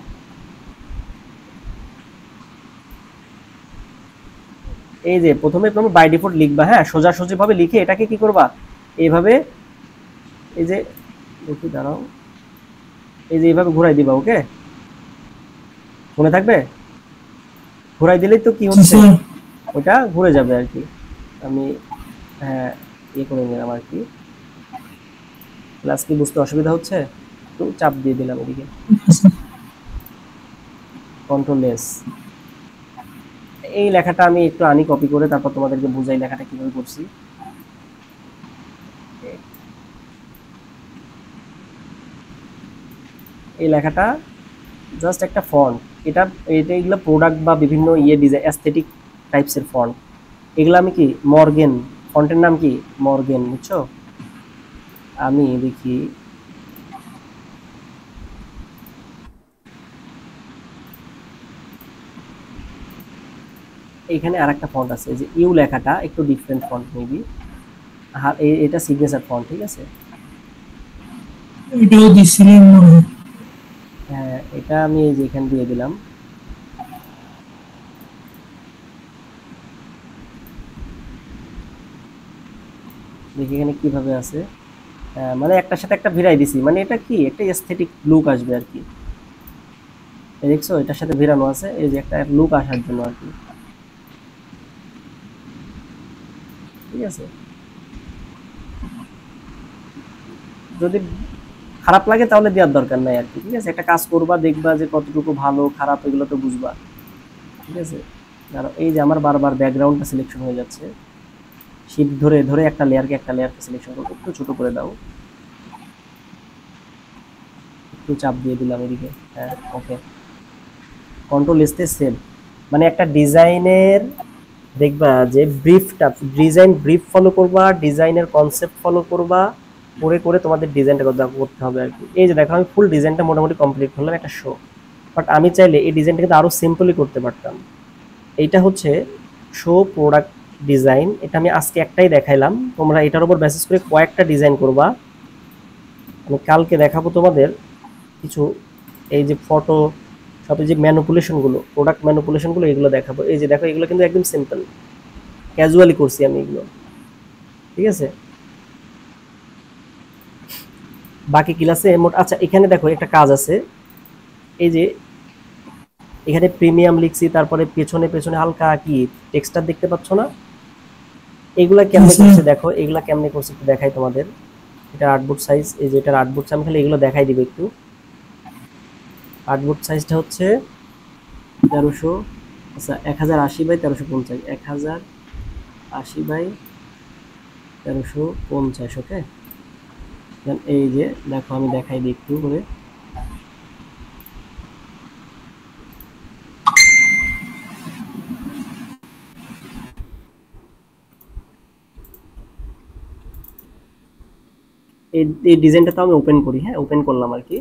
এই যে প্রথমে তুমি বাই ডিফল্ট লিখবা, হ্যাঁ, সোজাসুজি ভাবে লিখে এটাকে কি করবা, এইভাবে এই যে দেখি দাঁড়াও, এই যে এইভাবে ঘুরাই দিবা। ওকে, মনে থাকবে? ঘুরাই দিলেই তো কি জি হচ্ছে, স্যার। ওটা ঘুরে যাবে আর কি। আমি হ্যাঁ ইয়ে করে নিলাম আর কি। ক্লাস কি বুঝতে অসুবিধা হচ্ছে? একটু চাপ দিয়ে দিলাম এদিকে, কন্ট্রোল এস। এই লেখাটা আমি একটু আনি কপি করে, তারপর তোমাদেরকে বুঝাই লেখাটা কিভাবে করছি। এই লেখাটা জাস্ট একটা ফন্ট। এটা এটা এগুলো প্রোডাক্ট বা বিভিন্ন ইয়ে ডিজাইন অ্যাস্থেটিক টাইপসের ফন্ট। এগুলো আমি কি মর্গেন, ফন্টের নাম কি মর্গেন, বুঝছো? আমি দেখি এইখানে আর একটা ফন্ট আছে, যে ইউ লেখাটা একটু ডিফারেন্ট ফন্ট মেবি। আর এটা সিগনেচার ফন্ট, ঠিক আছে। এটাও দিছিলেন মনে হয়। হ্যাঁ, এটা আমি এই যে এখানে দিয়ে দিলাম। দেখি এখানে কিভাবে আছে। মানে একটার সাথে একটা ভিড়াই দিছি, মানে এটা কি একটা এস্থেটিক লুক আসবে আর কি। এই দেখছো এটার সাথে ভিড়ানো আছে, এই যে একটা লুক আসার জন্য আর কি, ঠিক আছে। যদি খারাপ লাগে তাহলে দেওয়ার দরকার নাই আর কি, ঠিক আছে। একটা কাজ করবা, দেখবা যে কতটুকু ভালো খারাপ এগুলো তো বুঝবা, ঠিক আছে। ধরো এই যে আমার বারবার ব্যাকগ্রাউন্ডটা সিলেকশন হয়ে যাচ্ছে, শিফট ধরে ধরে একটা লেয়ারকে সিলেকশন করবো, একটু ছোট করে দাও, একটু চাপ দিয়ে দিলাম এদিকে। হ্যাঁ, ওকে, কন্ট্রোল এস তে সেভ। মানে একটা ডিজাইনের দেখবা যে ব্রিফটা, ডিজাইন ব্রিফ ফলো করবা, ডিজাইনের কনসেপ্ট ফলো করবা, করে করে তোমাদের ডিজাইনটা করতে হবে আর কি। এই যে দেখো আমি ফুল ডিজাইনটা মোটামুটি কমপ্লিট করলাম, একটা শো। বাট আমি চাইলে এই ডিজাইনটা কিন্তু আরো সিম্পলি করতে পারতাম। এইটা হচ্ছে শো প্রোডাক্ট ডিজাইন, এটা আমি আজকে একটাই দেখাইলাম, তোমরা এটার উপর বেসিস করে কয়েকটা ডিজাইন করবা। আমি কালকে দেখাবো তোমাদের কিছু, এই যে ফটো সব যে ম্যানিপুলেশনগুলো, প্রোডাক্ট ম্যানিপুলেশনগুলো, এগুলো দেখাবো। এই যে দেখো এগুলো কিন্তু একদম সিম্পল, ক্যাজুয়ালি করছি আমি এগুলো, ঠিক আছে। বাকি ক্লাসে মোট, আচ্ছা এখানে দেখো একটা কাজ আছে, এই যে এখানে প্রিমিয়াম লিখছি, তারপরে পেছনে পেছনে হালকা কি টেক্সটার দেখতে পাচ্ছ না? এগুলা কেমনে করছে দেখো, এগুলা কেমনে করছে একটু দেখাই তোমাদের। এটা আর্টবোর্ড সাইজ, এই যে এটার আর্টবোর্ড সাইজ, আমি খালি এগুলো দেখাই দিব একটু। আর্টবোর্ড সাইজটা হচ্ছে 1300, আচ্ছা 1080 বাই 1350, 1080 বাই 1350। ওকে, এই যে দেখো আমি দেখাই দিই একটু করে। এই ডিজাইনটা তো আমি ওপেন করি, হ্যাঁ ওপেন করলাম আর কি।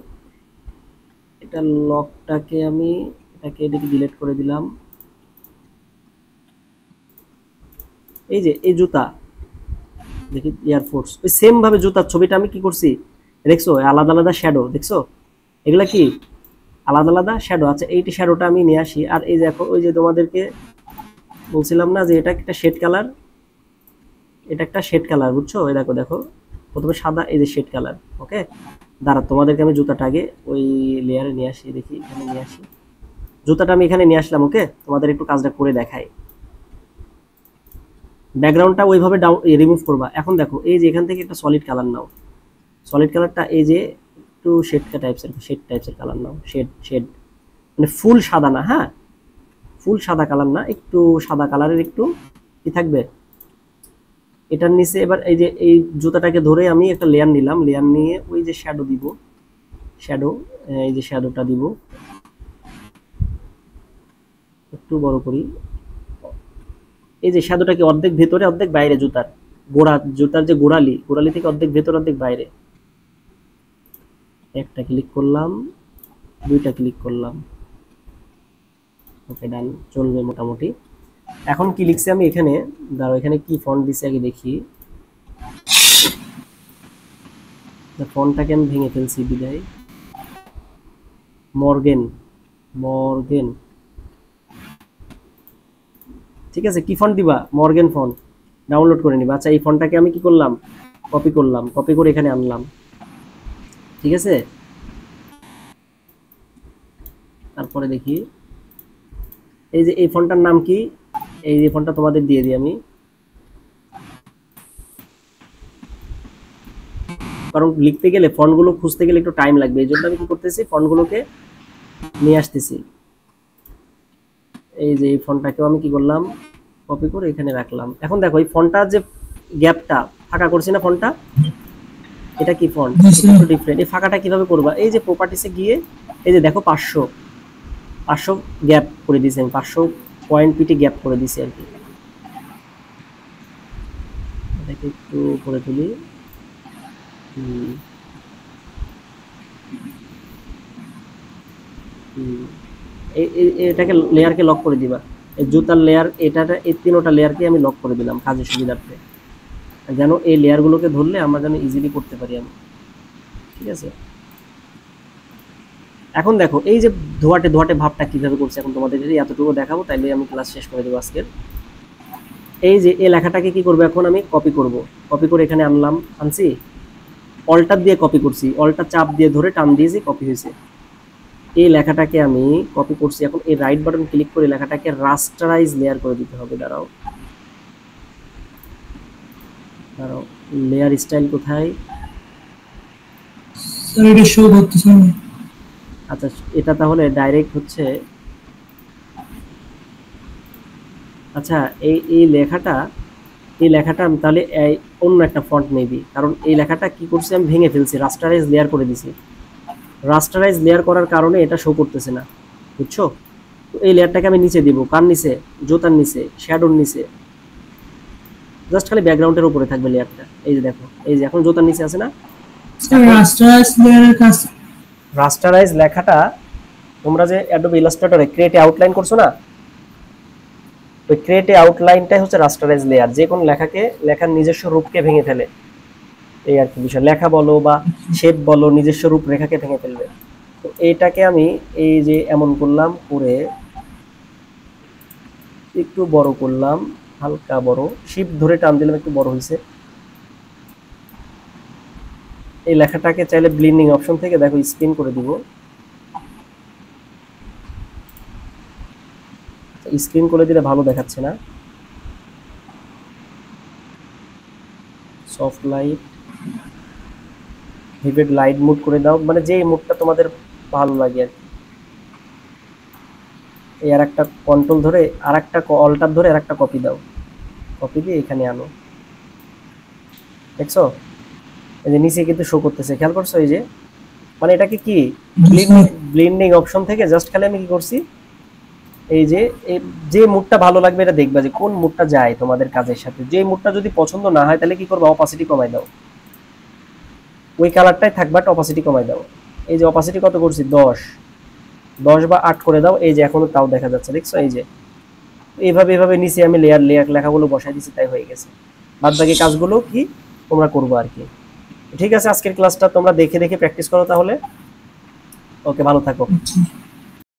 এটা লকটাকে আমি এটাকে এদিকে ডিলিট করে দিলাম। এই যে এই জুতা, দেখি এয়ারফোর্স, ওই সেম ভাবে জুতার ছবিটা আমি কি করছি দেখছো, আলাদা আলাদা শ্যাডো দেখছো, এগুলা কি আলাদা আলাদা শ্যাডো। আচ্ছা এইটি শ্যাডোটা আমি নিয়ে আসি। আর এই দেখো ওই যে তোমাদেরকে বলছিলাম না যে এটা একটা শেড কালার, এটা একটা শেড কালার, বুঝছো? এই দেখো দেখো প্রথমে সাদা, এই যে শেড কালার। ওকে, দাঁড়া তোমাদেরকে আমি জুতাটা আগে ওই লেয়ারে নিয়ে আসি, দেখি এখানে নিয়ে আসি। জুতাটা আমি এখানে নিয়ে আসলাম। ওকে, তোমাদের একটু কাজটা করে দেখাই। ব্যাকগ্রাউন্ডটা ওইভাবে রিমুভ করবা। এখন দেখো এই যে এখান থেকে একটা সলিড কালার নাও, সলিড কালারটা এই যে একটু শেড টাইপসের কালার নাও, শেড শেড, মানে ফুল সাদা না, হ্যাঁ ফুল সাদা কালার না, একটু সাদা কালারের একটু কি থাকবে। এটার নিচে এবার এই যে এই জুতাটাকে ধরে আমি একটা লেয়ার নিলাম, লেয়ার নিয়ে ওই যে শ্যাডো দিব, শ্যাডো, এই যে শ্যাডোটা দিব, একটু বড় করি। এই যে শ্যাডোটাকে অর্ধেক ভেতরে অর্ধেক বাইরে, জুতার গোড়া, জুতার যে গোড়ালি, গোড়ালি থেকে অর্ধেক ভেতর অর্ধেক বাইরে। একটা ক্লিক করলাম, দুইটা ক্লিক করলাম, ওকে ডান, চলবে মোটামুটি। এখন কি লিখছি আমি এখানে, দাঁড়াও এখানে কি ফন্ট দিছি আগে দেখি। ফন্টটাকে আমি ভেঙে ফেলছি বিদায়। মর্গেন, মর্গেন, ঠিক আছে। কি ফন্ট দিবা? মর্গেন ফন্ট ডাউনলোড করে নিবা। আচ্ছা এই ফন্টটাকে আমি কি করলাম? কপি করলাম, কপি করে এখানে আনলাম, ঠিক আছে। তারপরে দেখি এই যে এই ফন্টটার নাম কি, এই যে ফন্টটা তোমাদের দিয়ে দিই আমি, কারণ লিখতে গেলে ফন্টগুলো খুঁজতে গেলে একটু টাইম লাগবে, এই জন্য আমি কি করতেছি ফন্টগুলোকে নিয়ে আসতেছি। এই যে এই ফন্টটাকেও আমি কি করলাম? কপি করে এখানে রাখলাম। এখন দেখো এই ফন্টটার যে গ্যাপটা ফাঁকা করছি না ফন্টটা, এটা কি ফন্ট? এটা একটু ডিফারেন্ট। এই ফাঁকাটা কিভাবে করবা? এই যে প্রপার্টিসে গিয়ে এই যে দেখো 500 গ্যাপ করে দিয়েছি আমি, 500 পয়েন্ট পিটি গ্যাপ করে দিয়েছি আর কি। এটাকে একটু করে তুলি। এটাকে লেয়ারকে লক করে দিবা। এই জুতার লেয়ার, এটা এই তিনটা লেয়ারকে আমি লক করে দিলাম কাজের সুবিধার্থে, যেন এই লেয়ারগুলোকে ধরলে আমরা যেন ইজিলি করতে পারি আমি, ঠিক আছে। এখন দেখো এই যে ধোয়াটে ধোয়াটে ভাবটা কিভাবে করছে, এখন তোমাদের যদি এতটুকু দেখাবো তাইলে আমি ক্লাস শেষ করে দেবো আজকের। এই যে এই লেখাটাকে কি করবো এখন আমি? কপি করব। কপি করে এখানে আনলাম, আনছি, অল্টার দিয়ে কপি করছি, অল্টার চাপ দিয়ে ধরে টান দিয়েছি, কপি হয়েছে। এই লেখাটাকে আমি কপি করছি। এখন এই রাইট বাটন ক্লিক করে লেখাটাকে রাস্টারাইজ লেয়ার করে দিতে হবে। দাঁড়াও দাঁড়াও, লেয়ার স্টাইল কোথায়? স্যার এটা শো করতেছে না। আচ্ছা এটা তাহলে ডাইরেক্ট হচ্ছে, আচ্ছা এই লেখাটা আমি তাহলে অন্য একটা ফন্ট নেবি, কারণ এই লেখাটা কি করছি আমি ভেঙে ফেলছি, রাস্টারাইজ লেয়ার করে দিছি। রাস্টারাইজ লেয়ার করার কারণে এটা শো করতেছে না, বুঝছো? তো এই লেয়ারটাকে আমি নিচে দিব, কার নিচে? জোতার নিচে, শ্যাডোর নিচে, জাস্ট খালি ব্যাকগ্রাউন্ডের উপরে থাকবে লেয়ারটা। এই যে দেখো, এই যে এখন জোতার নিচে আছে না? স্যার রাস্টারাইজ লেয়ারের কাজ। রাস্টারাইজ লেখাটা তোমরা যে অ্যাডোবি ইলাস্ট্রেটরে ক্রিয়েটে আউটলাইন করছো না, ওই ক্রিয়েটে আউটলাইনটাই হচ্ছে রাস্টারাইজ লেয়ার। যে কোনো লেখার নিজস্ব রূপকে ভেঙে ফেলে, এই আর কি বিষয়। লেখা বলো বা শেপ বলো, নিজস্ব রূপ রেখাকে ভেঙে ফেলবে। তো এইটাকে আমি এই যে এমন করলাম, করে একটু বড় করলাম, হালকা বড়, শিফট ধরে টান দিলাম, একটু বড় হয়েছে। এই লেখাটাকে চাইলে ব্লেন্ডিং অপশন থেকে দেখো স্ক্রিন করে দিব, স্ক্রিন করে দিলে ভালো দেখাচ্ছে না। Soft light, vivid light mood করে দাও, মানে যে মুডটা তোমাদের ভালো লাগে আর কি। এই আর একটা কন্ট্রোল ধরে আর একটা অল্টার ধরে আর একটা কপি দাও, কপি দিয়ে এখানে আনো, দেখছো? এই যে নিচে কিন্তু শো করতেছে, খেয়াল করছো? এই যে মানে এটাকে কি ব্লেন্ডিং অপশন থেকে জাস্ট খালি আমি কি করছি, এই যে মুডটা ভালো লাগবে এটা দেখবা যে কোন মুডটা যায় তোমাদের কাজের সাথে। যে মুডটা যদি পছন্দ না হয় তাহলে কি করবা? অপাসিটি কমাই দাও, ওই কালারটাই থাকবা, অপাসিটি কমাই দাও। এই যে অপাসিটি কত করছি? 10 বা 8 করে দাও। এই যে এখনো তাও দেখা যাচ্ছে, দেখছো? এই যে এইভাবে নিচে আমি লেয়ার লেখাগুলো বসাই দিচ্ছি, তাই হয়ে গেছে। বাদ বাকি কাজগুলো কি তোমরা করবো আর কি। ঠিক আছে, আজকের ক্লাসটা তোমরা দেখে দেখে প্র্যাকটিস করো তাহলে। ওকে, ভালো থাকো।